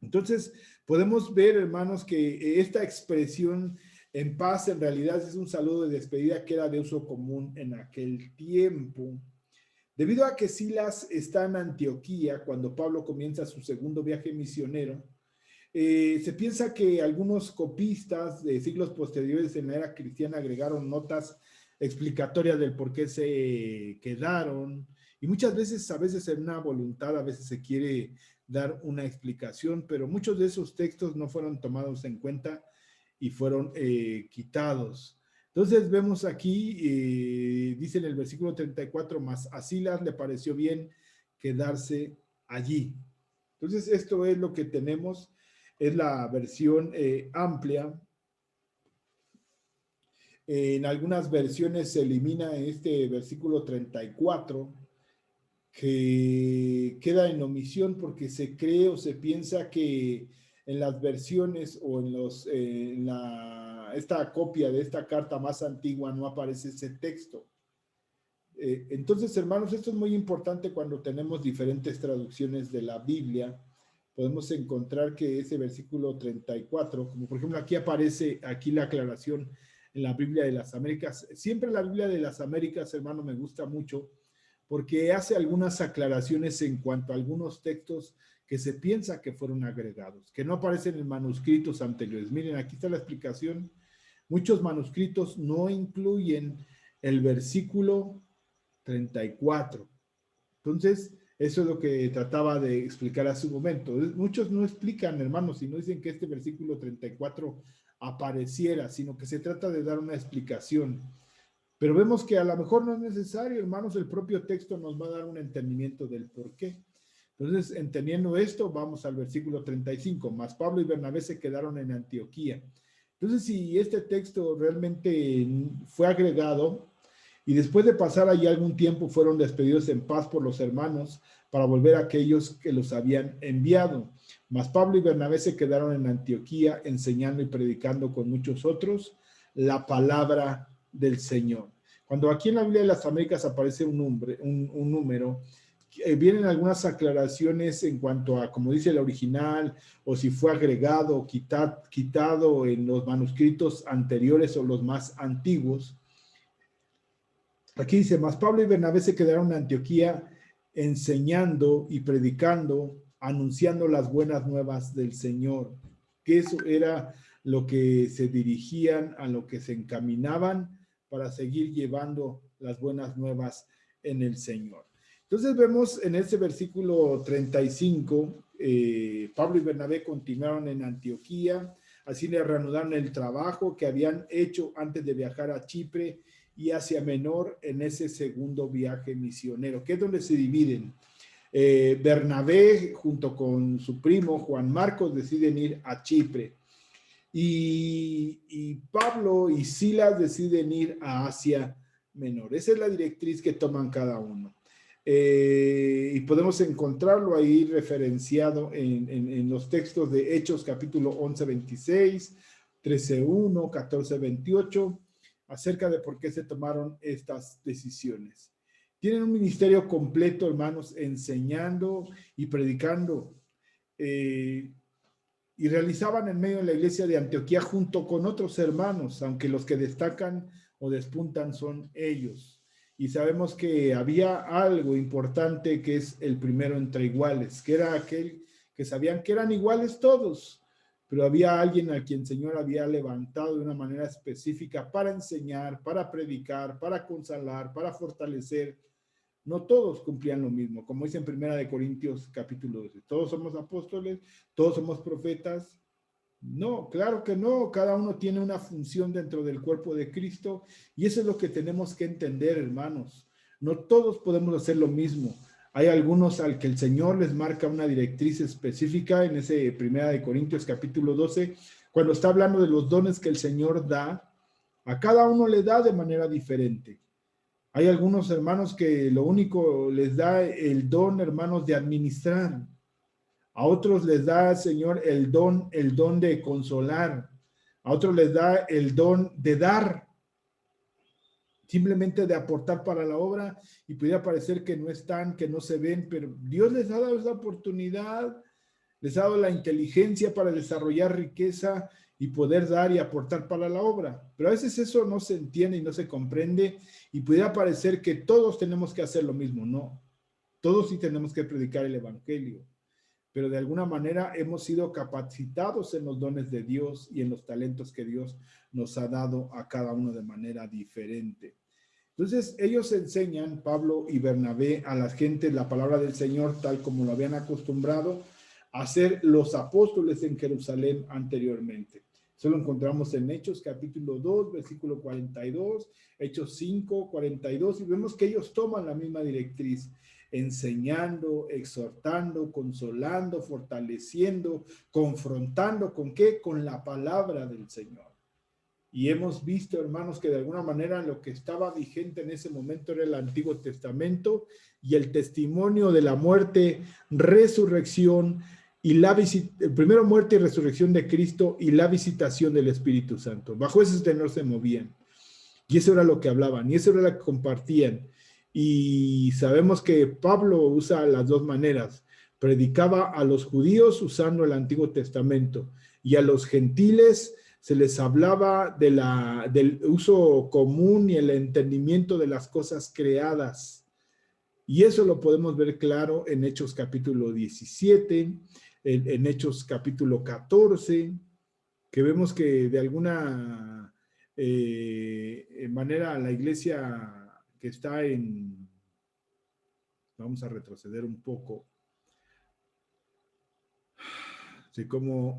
Entonces, podemos ver, hermanos, que esta expresión en paz en realidad es un saludo de despedida que era de uso común en aquel tiempo. Debido a que Silas está en Antioquía cuando Pablo comienza su segundo viaje misionero, se piensa que algunos copistas de siglos posteriores en la era cristiana agregaron notas explicatorias del por qué se quedaron, y muchas veces, a veces en una voluntad, a veces se quiere dar una explicación, pero muchos de esos textos no fueron tomados en cuenta y fueron quitados. Entonces vemos aquí, dice en el versículo 34, más a Silas le pareció bien quedarse allí. Entonces esto es lo que tenemos, es la versión amplia. En algunas versiones se elimina este versículo 34, que queda en omisión porque se cree o se piensa que en las versiones o en esta copia de esta carta más antigua no aparece ese texto. Entonces, hermanos, esto es muy importante cuando tenemos diferentes traducciones de la Biblia. Podemos encontrar que ese versículo 34, como por ejemplo aquí aparece aquí la aclaración en la Biblia de las Américas. Siempre la Biblia de las Américas, hermano, me gusta mucho porque hace algunas aclaraciones en cuanto a algunos textos que se piensa que fueron agregados, que no aparecen en manuscritos anteriores. Miren, aquí está la explicación. Muchos manuscritos no incluyen el versículo 34. Entonces, eso es lo que trataba de explicar hace un momento. Muchos no explican, hermanos, y no dicen que este versículo 34 apareciera, sino que se trata de dar una explicación. Pero vemos que a lo mejor no es necesario, hermanos, el propio texto nos va a dar un entendimiento del por qué. Entonces, entendiendo esto, vamos al versículo 35. Mas Pablo y Bernabé se quedaron en Antioquía. Entonces, si este texto realmente fue agregado y después de pasar allí algún tiempo fueron despedidos en paz por los hermanos, para volver a aquellos que los habían enviado. Mas Pablo y Bernabé se quedaron en Antioquía enseñando y predicando con muchos otros la palabra del Señor. Cuando aquí en la Biblia de las Américas aparece un número, vienen algunas aclaraciones en cuanto a, como dice el original, o si fue agregado o quitado en los manuscritos anteriores o los más antiguos. Aquí dice, mas Pablo y Bernabé se quedaron en Antioquía enseñando y predicando, anunciando las buenas nuevas del Señor, que eso era lo que se dirigían, a lo que se encaminaban para seguir llevando las buenas nuevas en el Señor. Entonces vemos en este versículo 35, Pablo y Bernabé continuaron en Antioquía, así le reanudaron el trabajo que habían hecho antes de viajar a Chipre y Asia Menor en ese segundo viaje misionero, que es donde se dividen. Bernabé junto con su primo Juan Marcos deciden ir a Chipre y Pablo y Silas deciden ir a Asia Menor. Esa es la directriz que toman cada uno. Y podemos encontrarlo ahí referenciado en los textos de Hechos capítulo 11, 26, 13, 1, 14, 28, acerca de por qué se tomaron estas decisiones. Tienen un ministerio completo, hermanos, enseñando y predicando. Y realizaban en medio de la iglesia de Antioquía junto con otros hermanos, aunque los que destacan o despuntan son ellos. Y sabemos que había algo importante que es el primero entre iguales, que era aquel que sabían que eran iguales todos, pero había alguien a quien el Señor había levantado de una manera específica para enseñar, para predicar, para consolar, para fortalecer. No todos cumplían lo mismo, como dice en 1 Corintios capítulo 12. Todos somos apóstoles, todos somos profetas. No, claro que no. Cada uno tiene una función dentro del cuerpo de Cristo y eso es lo que tenemos que entender, hermanos. No todos podemos hacer lo mismo. Hay algunos al que el Señor les marca una directriz específica en ese 1 Corintios capítulo 12, cuando está hablando de los dones que el Señor da, a cada uno le da de manera diferente. Hay algunos hermanos que lo único les da el don, hermanos, de administrar. A otros les da, Señor, el don de consolar. A otros les da el don de dar, simplemente de aportar para la obra, y pudiera parecer que no están, que no se ven, pero Dios les ha dado esa oportunidad, les ha dado la inteligencia para desarrollar riqueza y poder dar y aportar para la obra. Pero a veces eso no se entiende y no se comprende y pudiera parecer que todos tenemos que hacer lo mismo. No, todos sí tenemos que predicar el evangelio, pero de alguna manera hemos sido capacitados en los dones de Dios y en los talentos que Dios nos ha dado a cada uno de manera diferente. Entonces ellos enseñan, Pablo y Bernabé, a la gente la palabra del Señor tal como lo habían acostumbrado a ser los apóstoles en Jerusalén anteriormente. Eso lo encontramos en Hechos capítulo 2, versículo 42, Hechos 5, 42, y vemos que ellos toman la misma directriz, enseñando, exhortando, consolando, fortaleciendo, confrontando, ¿con qué? Con la palabra del Señor. Y hemos visto, hermanos, que de alguna manera lo que estaba vigente en ese momento era el Antiguo Testamento y el testimonio de la muerte, resurrección y primero muerte y resurrección de Cristo y la visitación del Espíritu Santo. Bajo ese tenor se movían. Y eso era lo que hablaban y eso era lo que compartían. Y sabemos que Pablo usa las dos maneras. Predicaba a los judíos usando el Antiguo Testamento y a los gentiles se les hablaba del uso común y el entendimiento de las cosas creadas. Y eso lo podemos ver claro en Hechos capítulo 17, en Hechos capítulo 14, que vemos que de alguna manera la iglesia que está vamos a retroceder un poco, de cómo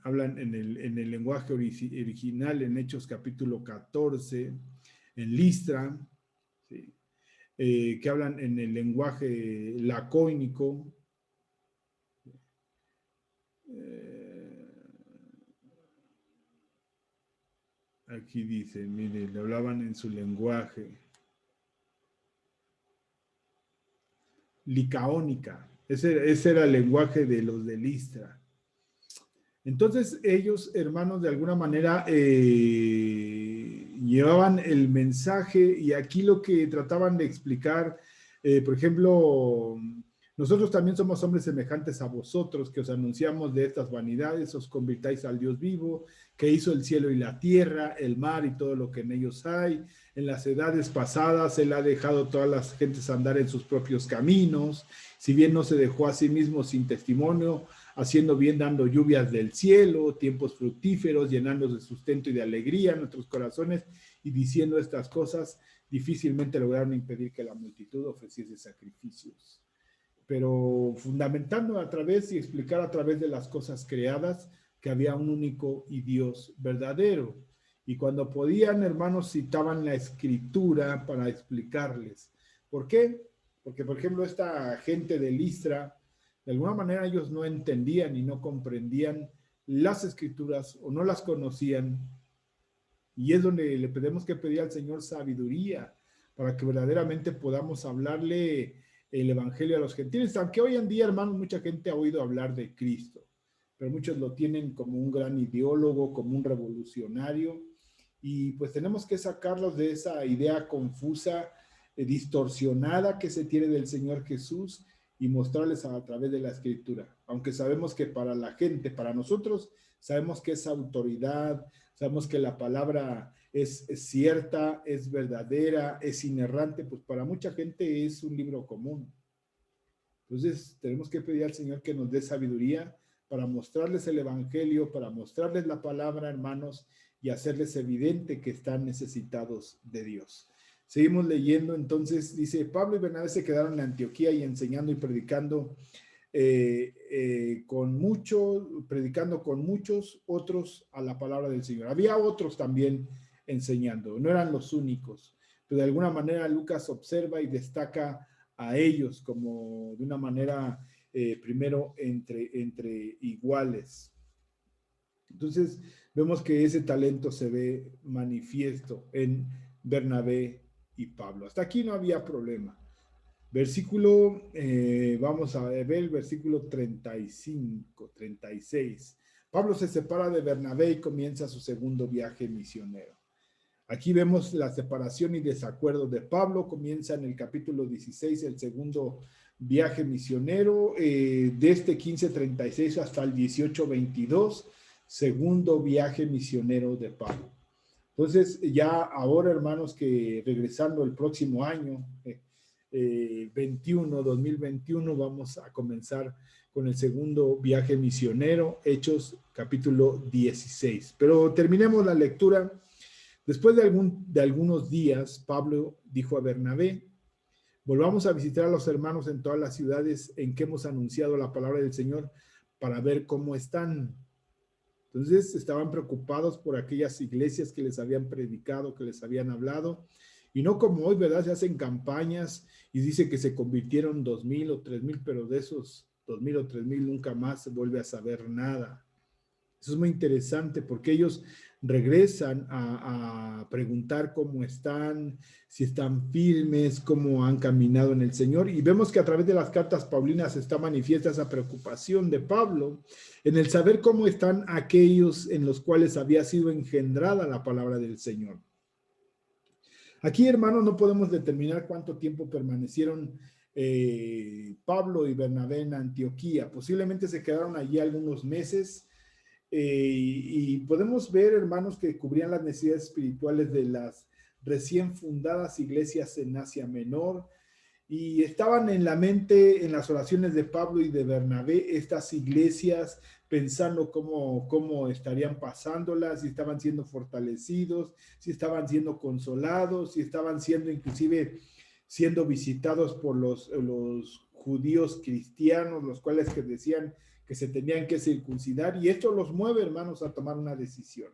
hablan en el lenguaje original en Hechos capítulo 14, en Listra, ¿sí? Que hablan en el lenguaje lacónico. Aquí dice, mire, le hablaban en su lenguaje. licaónica. Ese era el lenguaje de los de Listra. Entonces ellos, hermanos, de alguna manera llevaban el mensaje, y aquí lo que trataban de explicar, por ejemplo, nosotros también somos hombres semejantes a vosotros, que os anunciamos de estas vanidades, os convirtáis al Dios vivo, que hizo el cielo y la tierra, el mar y todo lo que en ellos hay. En las edades pasadas Él ha dejado a todas las gentes andar en sus propios caminos, si bien no se dejó a sí mismo sin testimonio, haciendo bien, dando lluvias del cielo, tiempos fructíferos, llenándonos de sustento y de alegría en nuestros corazones, y diciendo estas cosas, difícilmente lograron impedir que la multitud ofreciese sacrificios. Pero fundamentando a través y explicar a través de las cosas creadas que había un único y Dios verdadero. Y cuando podían, hermanos, citaban la escritura para explicarles. ¿Por qué? Porque, por ejemplo, esta gente de Listra, de alguna manera ellos no entendían y no comprendían las escrituras o no las conocían. Y es donde le tenemos que pedir al Señor sabiduría para que verdaderamente podamos hablarle el evangelio a los gentiles. Aunque hoy en día, hermanos, mucha gente ha oído hablar de Cristo, pero muchos lo tienen como un gran ideólogo, como un revolucionario, y pues tenemos que sacarlos de esa idea confusa, distorsionada que se tiene del Señor Jesús, y mostrarles a través de la escritura. Aunque sabemos que para la gente, para nosotros, sabemos que es autoridad, sabemos que la palabra es cierta, es verdadera, es inerrante, pues para mucha gente es un libro común. Entonces tenemos que pedir al Señor que nos dé sabiduría para mostrarles el evangelio, para mostrarles la palabra, hermanos, y hacerles evidente que están necesitados de Dios. Seguimos leyendo. Entonces dice: Pablo y Bernabé se quedaron en Antioquía y enseñando y predicando predicando con muchos otros a la palabra del Señor. Había otros también enseñando, no eran los únicos, pero de alguna manera Lucas observa y destaca a ellos como de una manera primero entre iguales. Entonces vemos que ese talento se ve manifiesto en Bernabé y Pablo. Hasta aquí no había problema. Vamos a ver el versículo 35, 36. Pablo se separa de Bernabé y comienza su segundo viaje misionero. Aquí vemos la separación y desacuerdo de Pablo. Comienza en el capítulo 16 el segundo viaje misionero, de este 15:36 hasta el 18:22, segundo viaje misionero de Pablo. Entonces, ya ahora, hermanos, que regresando el próximo año, 2021, vamos a comenzar con el segundo viaje misionero, Hechos capítulo 16. Pero terminemos la lectura. Después de algunos días, Pablo dijo a Bernabé: volvamos a visitar a los hermanos en todas las ciudades en que hemos anunciado la palabra del Señor para ver cómo están. Entonces estaban preocupados por aquellas iglesias que les habían predicado, que les habían hablado, y no como hoy, ¿verdad? Se hacen campañas y dice que se convirtieron 2,000 o 3,000, pero de esos 2,000 o 3,000 nunca más se vuelve a saber nada. Eso es muy interesante porque ellos regresan a preguntar cómo están, si están firmes, cómo han caminado en el Señor. Y vemos que a través de las cartas paulinas está manifiesta esa preocupación de Pablo en el saber cómo están aquellos en los cuales había sido engendrada la palabra del Señor. Aquí, hermanos, no podemos determinar cuánto tiempo permanecieron Pablo y Bernabé en Antioquía. Posiblemente se quedaron allí algunos meses. Y podemos ver, hermanos, que cubrían las necesidades espirituales de las recién fundadas iglesias en Asia Menor, y estaban en la mente, en las oraciones de Pablo y de Bernabé, estas iglesias, pensando cómo estarían pasándolas, si estaban siendo fortalecidos, si estaban siendo consolados, si estaban siendo inclusive siendo visitados por los judíos cristianos, los cuales que decían que se tenían que circuncidar, y esto los mueve, hermanos, a tomar una decisión.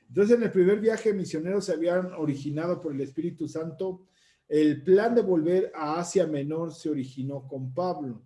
Entonces, en el primer viaje misionero se habían originado por el Espíritu Santo. El plan de volver a Asia Menor se originó con Pablo.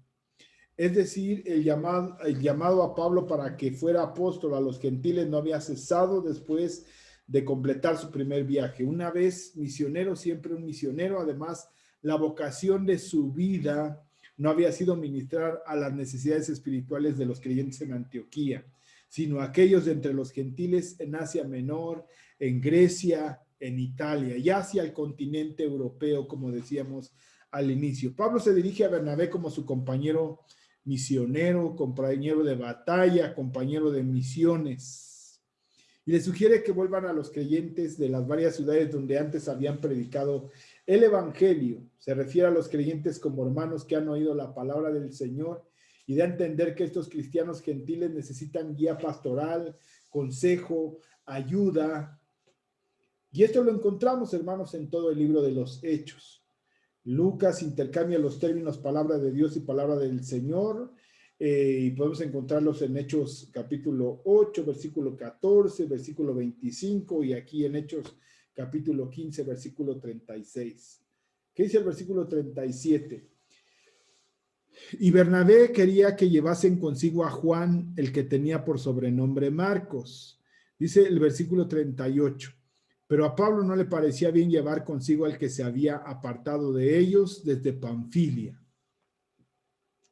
Es decir, el llamado a Pablo para que fuera apóstol a los gentiles no había cesado después de completar su primer viaje. Una vez misionero, siempre un misionero. Además, la vocación de su vida no había sido ministrar a las necesidades espirituales de los creyentes en Antioquía, sino a aquellos de entre los gentiles en Asia Menor, en Grecia, en Italia y hacia el continente europeo, como decíamos al inicio. Pablo se dirige a Bernabé como su compañero misionero, compañero de batalla, compañero de misiones, y le sugiere que vuelvan a los creyentes de las varias ciudades donde antes habían predicado el evangelio. Se refiere a los creyentes como hermanos que han oído la palabra del Señor y da a entender que estos cristianos gentiles necesitan guía pastoral, consejo, ayuda. Y esto lo encontramos, hermanos, en todo el libro de los Hechos. Lucas intercambia los términos palabra de Dios y palabra del Señor, y podemos encontrarlos en Hechos capítulo 8, versículo 14, versículo 25, y aquí en Hechos capítulo 15, versículo 36. ¿Qué dice el versículo 37? Y Bernabé quería que llevasen consigo a Juan, el que tenía por sobrenombre Marcos. Dice el versículo 38. Pero a Pablo no le parecía bien llevar consigo al que se había apartado de ellos desde Panfilia.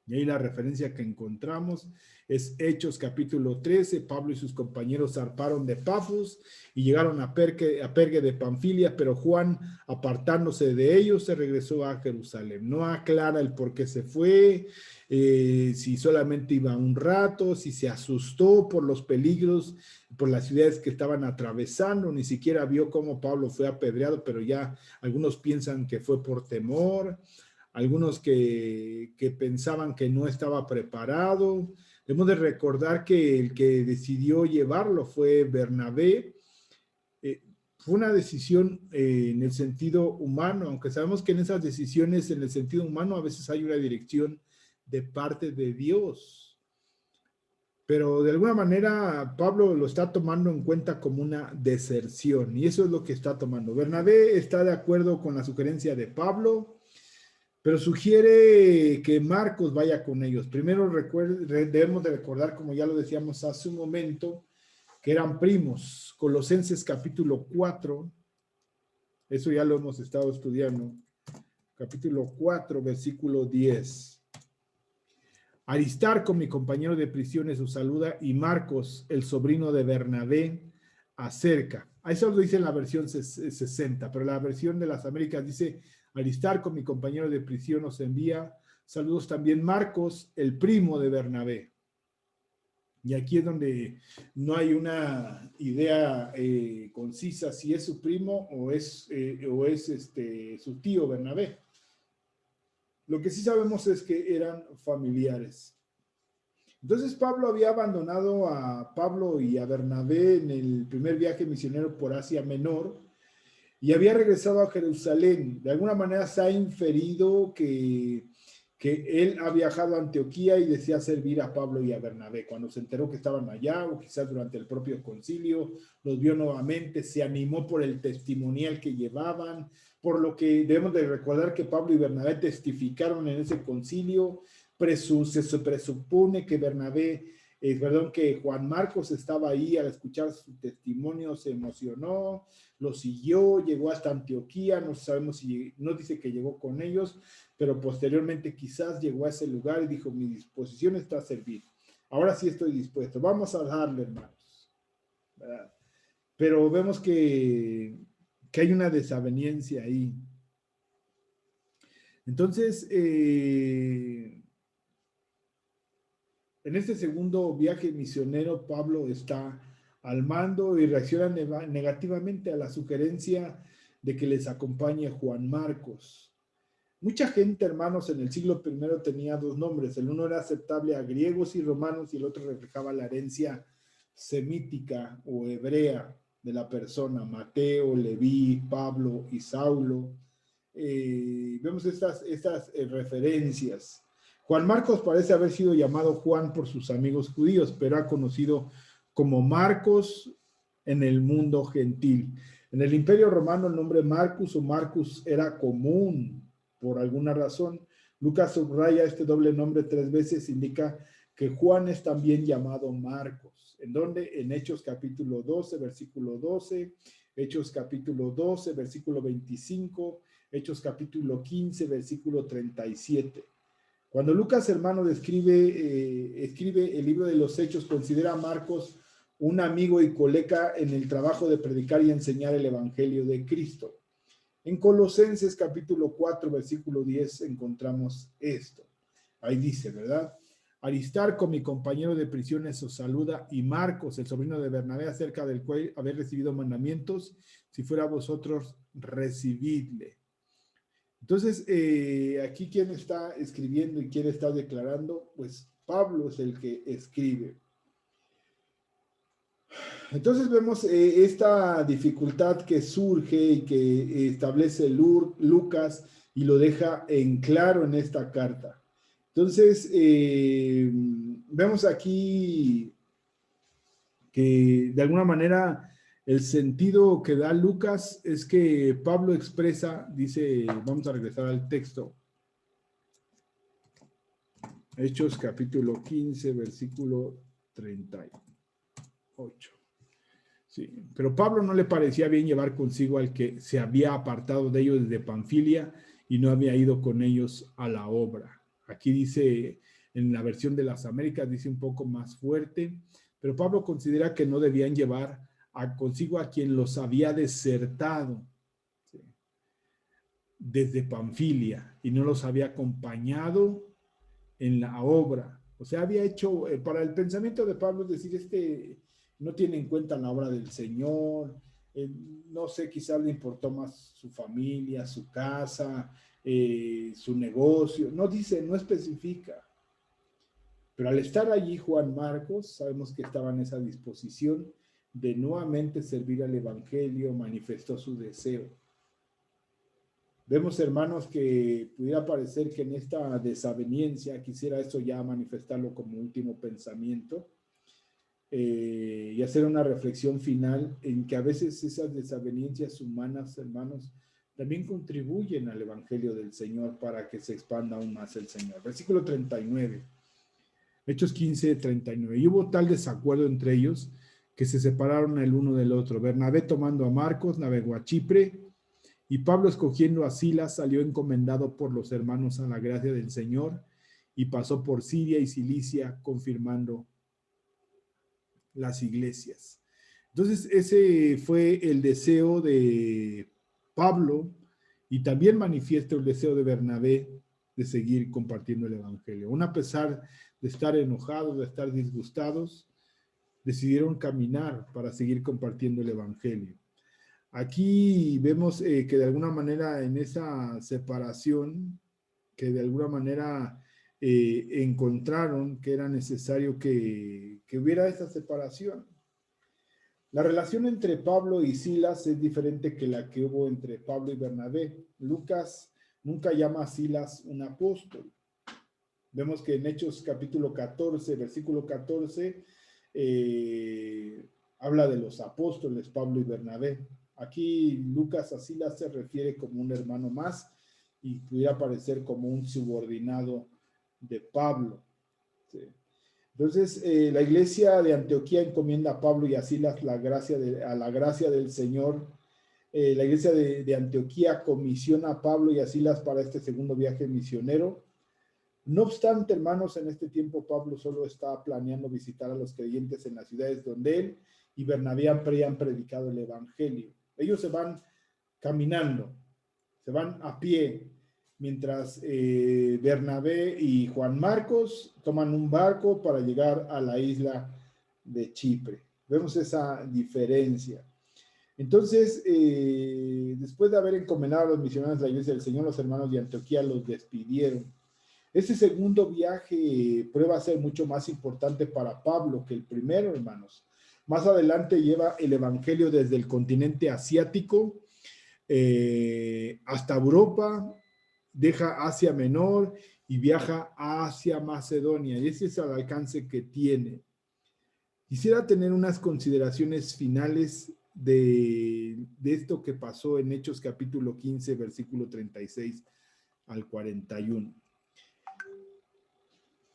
Y ahí la referencia que encontramos es Hechos capítulo 13. Pablo y sus compañeros zarparon de Pafos y llegaron a Pergue de Panfilia, pero Juan, apartándose de ellos, se regresó a Jerusalén. No aclara el por qué se fue, si solamente iba un rato, si se asustó por los peligros, por las ciudades que estaban atravesando, ni siquiera vio cómo Pablo fue apedreado, pero ya algunos piensan que fue por temor. Algunos que pensaban que no estaba preparado. Debemos de recordar que el que decidió llevarlo fue Bernabé. Fue una decisión en el sentido humano, aunque sabemos que en esas decisiones en el sentido humano a veces hay una dirección de parte de Dios. Pero de alguna manera Pablo lo está tomando en cuenta como una deserción, y eso es lo que está tomando. Bernabé está de acuerdo con la sugerencia de Pablo, pero sugiere que Marcos vaya con ellos. Primero debemos de recordar, como ya lo decíamos hace un momento, que eran primos. Colosenses capítulo 4, eso ya lo hemos estado estudiando. Capítulo 4, versículo 10. Aristarco, mi compañero de prisiones, os saluda, y Marcos, el sobrino de Bernabé, acerca. Eso lo dice en la versión 60, pero la versión de las Américas dice: Aristarco, mi compañero de prisión, os envía saludos también Marcos, el primo de Bernabé. Y aquí es donde no hay una idea concisa si es su primo o es su tío Bernabé. Lo que sí sabemos es que eran familiares. Entonces Pablo había abandonado a Pablo y a Bernabé en el primer viaje misionero por Asia Menor y había regresado a Jerusalén. De alguna manera se ha inferido que él ha viajado a Antioquía y desea servir a Pablo y a Bernabé. Cuando se enteró que estaban allá, o quizás durante el propio concilio, los vio nuevamente, se animó por el testimonial que llevaban, por lo que debemos de recordar que Pablo y Bernabé testificaron en ese concilio. Se presupone que que Juan Marcos estaba ahí al escuchar su testimonio, se emocionó, lo siguió, llegó hasta Antioquía, no sabemos si, no dice que llegó con ellos, pero posteriormente quizás llegó a ese lugar y dijo: mi disposición está a servir. Ahora sí estoy dispuesto, vamos a darle, hermanos. ¿Verdad? Pero vemos que hay una desaveniencia ahí. Entonces, en este segundo viaje misionero, Pablo está al mando y reacciona negativamente a la sugerencia de que les acompañe Juan Marcos. Mucha gente, hermanos, en el siglo I tenía dos nombres. El uno era aceptable a griegos y romanos y el otro reflejaba la herencia semítica o hebrea de la persona: Mateo, Leví, Pablo y Saulo. Vemos estas referencias. Juan Marcos parece haber sido llamado Juan por sus amigos judíos, pero era conocido como Marcos en el mundo gentil. En el Imperio Romano el nombre Marcus o Marcus era común por alguna razón. Lucas subraya este doble nombre 3 veces, indica que Juan es también llamado Marcos. ¿En dónde? En Hechos capítulo 12, versículo 12, Hechos capítulo 12, versículo 25, Hechos capítulo 15, versículo 37. Cuando Lucas, hermano, escribe el libro de los Hechos, considera a Marcos un amigo y colega en el trabajo de predicar y enseñar el Evangelio de Cristo. En Colosenses capítulo 4, versículo 10 encontramos esto. Ahí dice, ¿verdad? Aristarco, mi compañero de prisiones, os saluda, y Marcos, el sobrino de Bernabé, acerca del cual habéis recibido mandamientos, si fuera vosotros, recibidle. Entonces, aquí, ¿quién está escribiendo y quién está declarando? Pues Pablo es el que escribe. Entonces vemos esta dificultad que surge y que establece Lucas y lo deja en claro en esta carta. Entonces, vemos aquí que de alguna manera el sentido que da Lucas es que Pablo expresa, dice, vamos a regresar al texto, Hechos capítulo 15, versículo 38. Sí, pero Pablo no le parecía bien llevar consigo al que se había apartado de ellos desde Panfilia y no había ido con ellos a la obra. Aquí dice, en la versión de las Américas, dice un poco más fuerte, pero Pablo considera que no debían llevar consigo a quien los había desertado, ¿sí?, desde Panfilia y no los había acompañado en la obra. O sea, había hecho, para el pensamiento de Pablo, es decir, no tiene en cuenta la obra del Señor, no sé, quizás le importó más su familia, su casa, su negocio, no dice, no especifica. Pero al estar allí Juan Marcos, sabemos que estaba en esa disposición de nuevamente servir al Evangelio, manifestó su deseo. Vemos, hermanos, que pudiera parecer que en esta desaveniencia, quisiera eso ya manifestarlo como último pensamiento, y hacer una reflexión final en que a veces esas desavenencias humanas, hermanos, también contribuyen al Evangelio del Señor para que se expanda aún más el Señor. Versículo 39, Hechos 15, 39. Y hubo tal desacuerdo entre ellos que se separaron el uno del otro. Bernabé, tomando a Marcos, navegó a Chipre, y Pablo, escogiendo a Silas, salió encomendado por los hermanos a la gracia del Señor y pasó por Siria y Cilicia, confirmando las iglesias. Entonces, ese fue el deseo de Pablo y también manifiesta el deseo de Bernabé de seguir compartiendo el Evangelio. Aún a pesar de estar enojados, de estar disgustados, decidieron caminar para seguir compartiendo el Evangelio. Aquí vemos que de alguna manera en esa separación, que de alguna manera encontraron que era necesario que hubiera esa separación. La relación entre Pablo y Silas es diferente que la que hubo entre Pablo y Bernabé. Lucas nunca llama a Silas un apóstol. Vemos que en Hechos capítulo 14, versículo 14, habla de los apóstoles Pablo y Bernabé. Aquí Lucas a Silas se refiere como un hermano más y pudiera parecer como un subordinado de Pablo. ¿Sí? Entonces, la iglesia de Antioquía encomienda a Pablo y a Silas a la gracia del Señor. La iglesia de Antioquía comisiona a Pablo y a Silas para este segundo viaje misionero. No obstante, hermanos, en este tiempo Pablo solo está planeando visitar a los creyentes en las ciudades donde él y Bernabé han predicado el Evangelio. Ellos se van caminando, se van a pie, mientras Bernabé y Juan Marcos toman un barco para llegar a la isla de Chipre. Vemos esa diferencia. Entonces, después de haber encomendado a los misioneros de la iglesia del Señor, los hermanos de Antioquía los despidieron. Este segundo viaje prueba ser mucho más importante para Pablo que el primero, hermanos. Más adelante lleva el evangelio desde el continente asiático hasta Europa, deja Asia Menor y viaja hacia Macedonia. Y ese es el alcance que tiene. Quisiera tener unas consideraciones finales de esto que pasó en Hechos capítulo 15, versículo 36 al 41.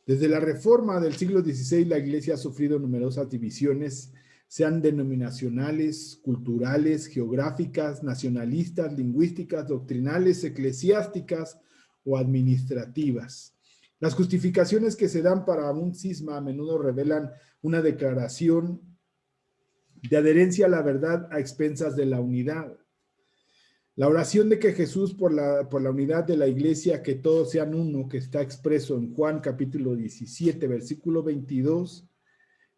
Desde la reforma del siglo XVI, la Iglesia ha sufrido numerosas divisiones, sean denominacionales, culturales, geográficas, nacionalistas, lingüísticas, doctrinales, eclesiásticas o administrativas. Las justificaciones que se dan para un cisma a menudo revelan una declaración de adherencia a la verdad a expensas de la unidad. La oración de que Jesús por la unidad de la iglesia, que todos sean uno, que está expreso en Juan capítulo 17, versículo 22,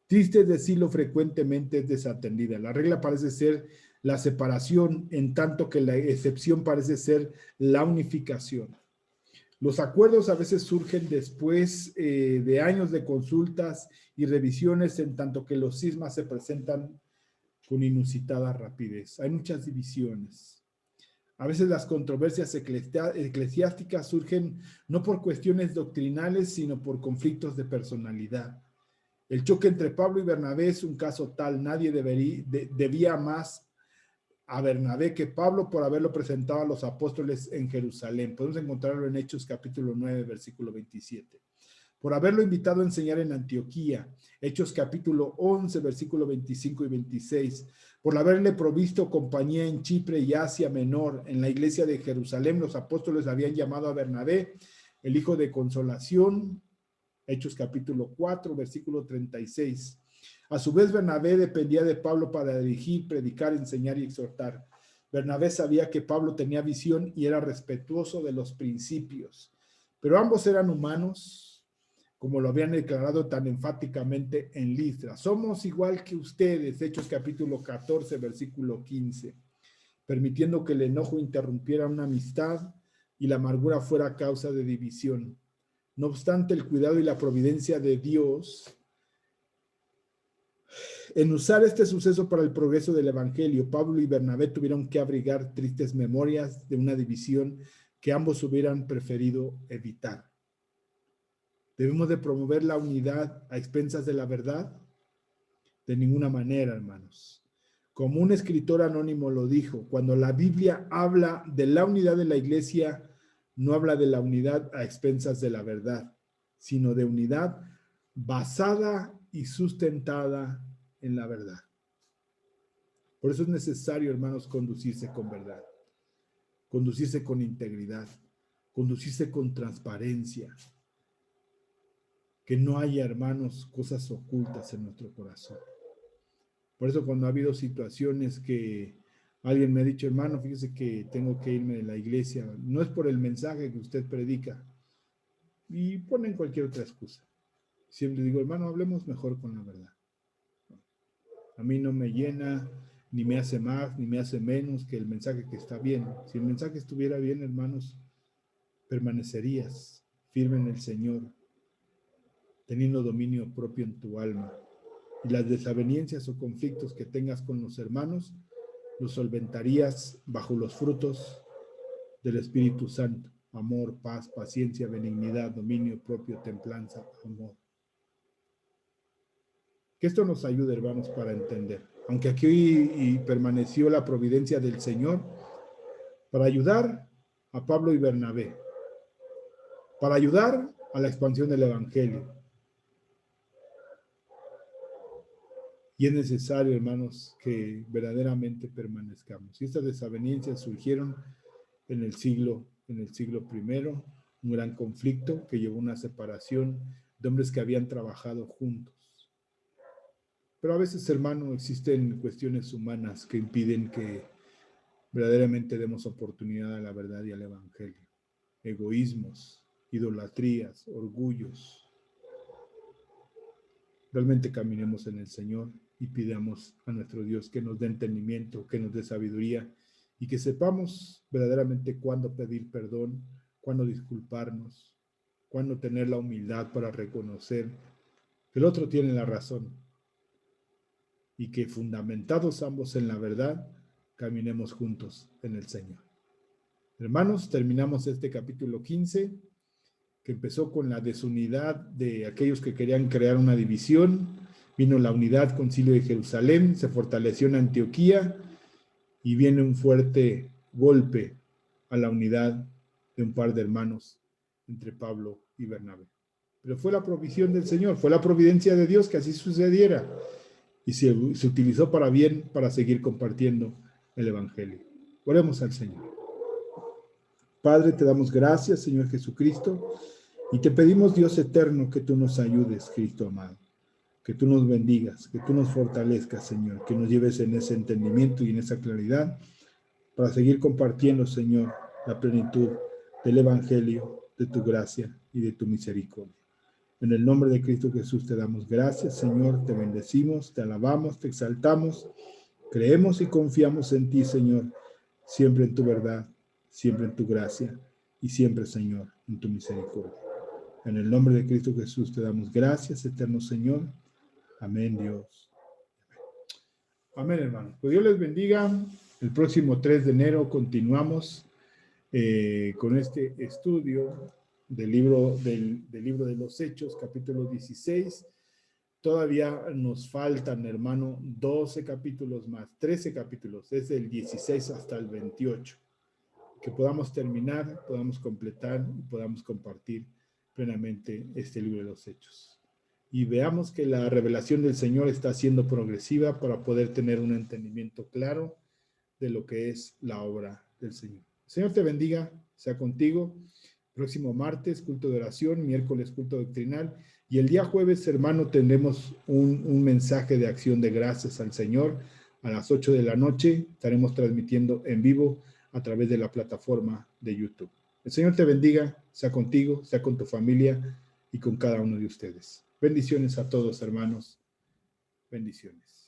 triste es decirlo, frecuentemente es desatendida. La regla parece ser la separación, en tanto que la excepción parece ser la unificación. Los acuerdos a veces surgen después de años de consultas y revisiones, en tanto que los cismas se presentan con inusitada rapidez. Hay muchas divisiones. A veces las controversias eclesiásticas surgen no por cuestiones doctrinales, sino por conflictos de personalidad. El choque entre Pablo y Bernabé es un caso tal. Nadie debía más a Bernabé que Pablo por haberlo presentado a los apóstoles en Jerusalén. Podemos encontrarlo en Hechos capítulo 9, versículo 27. Por haberlo invitado a enseñar en Antioquía, Hechos capítulo 11, versículo 25 y 26. Por haberle provisto compañía en Chipre y Asia Menor, en la iglesia de Jerusalén, los apóstoles habían llamado a Bernabé, el hijo de consolación, Hechos capítulo 4, versículo 36. A su vez, Bernabé dependía de Pablo para dirigir, predicar, enseñar y exhortar. Bernabé sabía que Pablo tenía visión y era respetuoso de los principios, pero ambos eran humanos, como lo habían declarado tan enfáticamente en Listra. Somos igual que ustedes, Hechos capítulo 14, versículo 15, permitiendo que el enojo interrumpiera una amistad y la amargura fuera causa de división. No obstante, el cuidado y la providencia de Dios en usar este suceso para el progreso del evangelio, Pablo y Bernabé tuvieron que abrigar tristes memorias de una división que ambos hubieran preferido evitar. ¿Debemos de promover la unidad a expensas de la verdad? De ninguna manera, hermanos. Como un escritor anónimo lo dijo, cuando la Biblia habla de la unidad de la iglesia, no habla de la unidad a expensas de la verdad, sino de unidad basada y sustentada en la verdad. Por eso es necesario, hermanos, conducirse con verdad, conducirse con integridad, conducirse con transparencia, que no haya, hermanos, cosas ocultas en nuestro corazón. Por eso cuando ha habido situaciones que alguien me ha dicho, hermano, fíjese que tengo que irme de la iglesia, no es por el mensaje que usted predica, y ponen cualquier otra excusa. Siempre digo, hermano, hablemos mejor con la verdad. A mí no me llena, ni me hace más, ni me hace menos que el mensaje que está bien. Si el mensaje estuviera bien, hermanos, permanecerías firme en el Señor, teniendo dominio propio en tu alma. Y las desavenencias o conflictos que tengas con los hermanos, los solventarías bajo los frutos del Espíritu Santo. Amor, paz, paciencia, benignidad, dominio propio, templanza, amor. Que esto nos ayude, hermanos, para entender. Aunque aquí permaneció la providencia del Señor para ayudar a Pablo y Bernabé, para ayudar a la expansión del Evangelio. Y es necesario, hermanos, que verdaderamente permanezcamos. Y estas desavenencias surgieron en el siglo I, un gran conflicto que llevó a una separación de hombres que habían trabajado juntos. Pero a veces, hermano, existen cuestiones humanas que impiden que verdaderamente demos oportunidad a la verdad y al Evangelio. Egoísmos, idolatrías, orgullos. Realmente caminemos en el Señor y pidamos a nuestro Dios que nos dé entendimiento, que nos dé sabiduría y que sepamos verdaderamente cuándo pedir perdón, cuándo disculparnos, cuándo tener la humildad para reconocer que el otro tiene la razón y que fundamentados ambos en la verdad, caminemos juntos en el Señor. Hermanos, terminamos este capítulo 15, que empezó con la desunidad de aquellos que querían crear una división. Vino la unidad, Concilio de Jerusalén, se fortaleció en Antioquía y viene un fuerte golpe a la unidad de un par de hermanos entre Pablo y Bernabé. Pero fue la provisión del Señor, fue la providencia de Dios que así sucediera. Y se utilizó para bien, para seguir compartiendo el Evangelio. Oremos al Señor. Padre, te damos gracias, Señor Jesucristo, Y te pedimos, Dios eterno, que tú nos ayudes, Cristo amado, que tú nos bendigas, que tú nos fortalezcas, Señor, que nos lleves en ese entendimiento y en esa claridad para seguir compartiendo, Señor, la plenitud del Evangelio, de tu gracia y de tu misericordia. En el nombre de Cristo Jesús te damos gracias, Señor, te bendecimos, te alabamos, te exaltamos, creemos y confiamos en ti, Señor, siempre en tu verdad, siempre en tu gracia y siempre, Señor, en tu misericordia. En el nombre de Cristo Jesús te damos gracias, eterno Señor. Amén, Dios. Amén, hermanos. Pues Dios les bendiga. El próximo 3 de enero continuamos con este estudio del libro de los Hechos, capítulo 16. Todavía nos faltan, hermano, 12 capítulos más, 13 capítulos, desde el 16 hasta el 28. Que podamos terminar, podamos completar y podamos compartir plenamente este libro de los Hechos. Y veamos que la revelación del Señor está siendo progresiva para poder tener un entendimiento claro de lo que es la obra del Señor. El Señor te bendiga, sea contigo. Próximo martes, culto de oración, miércoles, culto doctrinal. Y el día jueves, hermano, tendremos un mensaje de acción de gracias al Señor. A las 8 de la noche estaremos transmitiendo en vivo a través de la plataforma de YouTube. El Señor te bendiga, sea contigo, sea con tu familia y con cada uno de ustedes. Bendiciones a todos, hermanos. Bendiciones.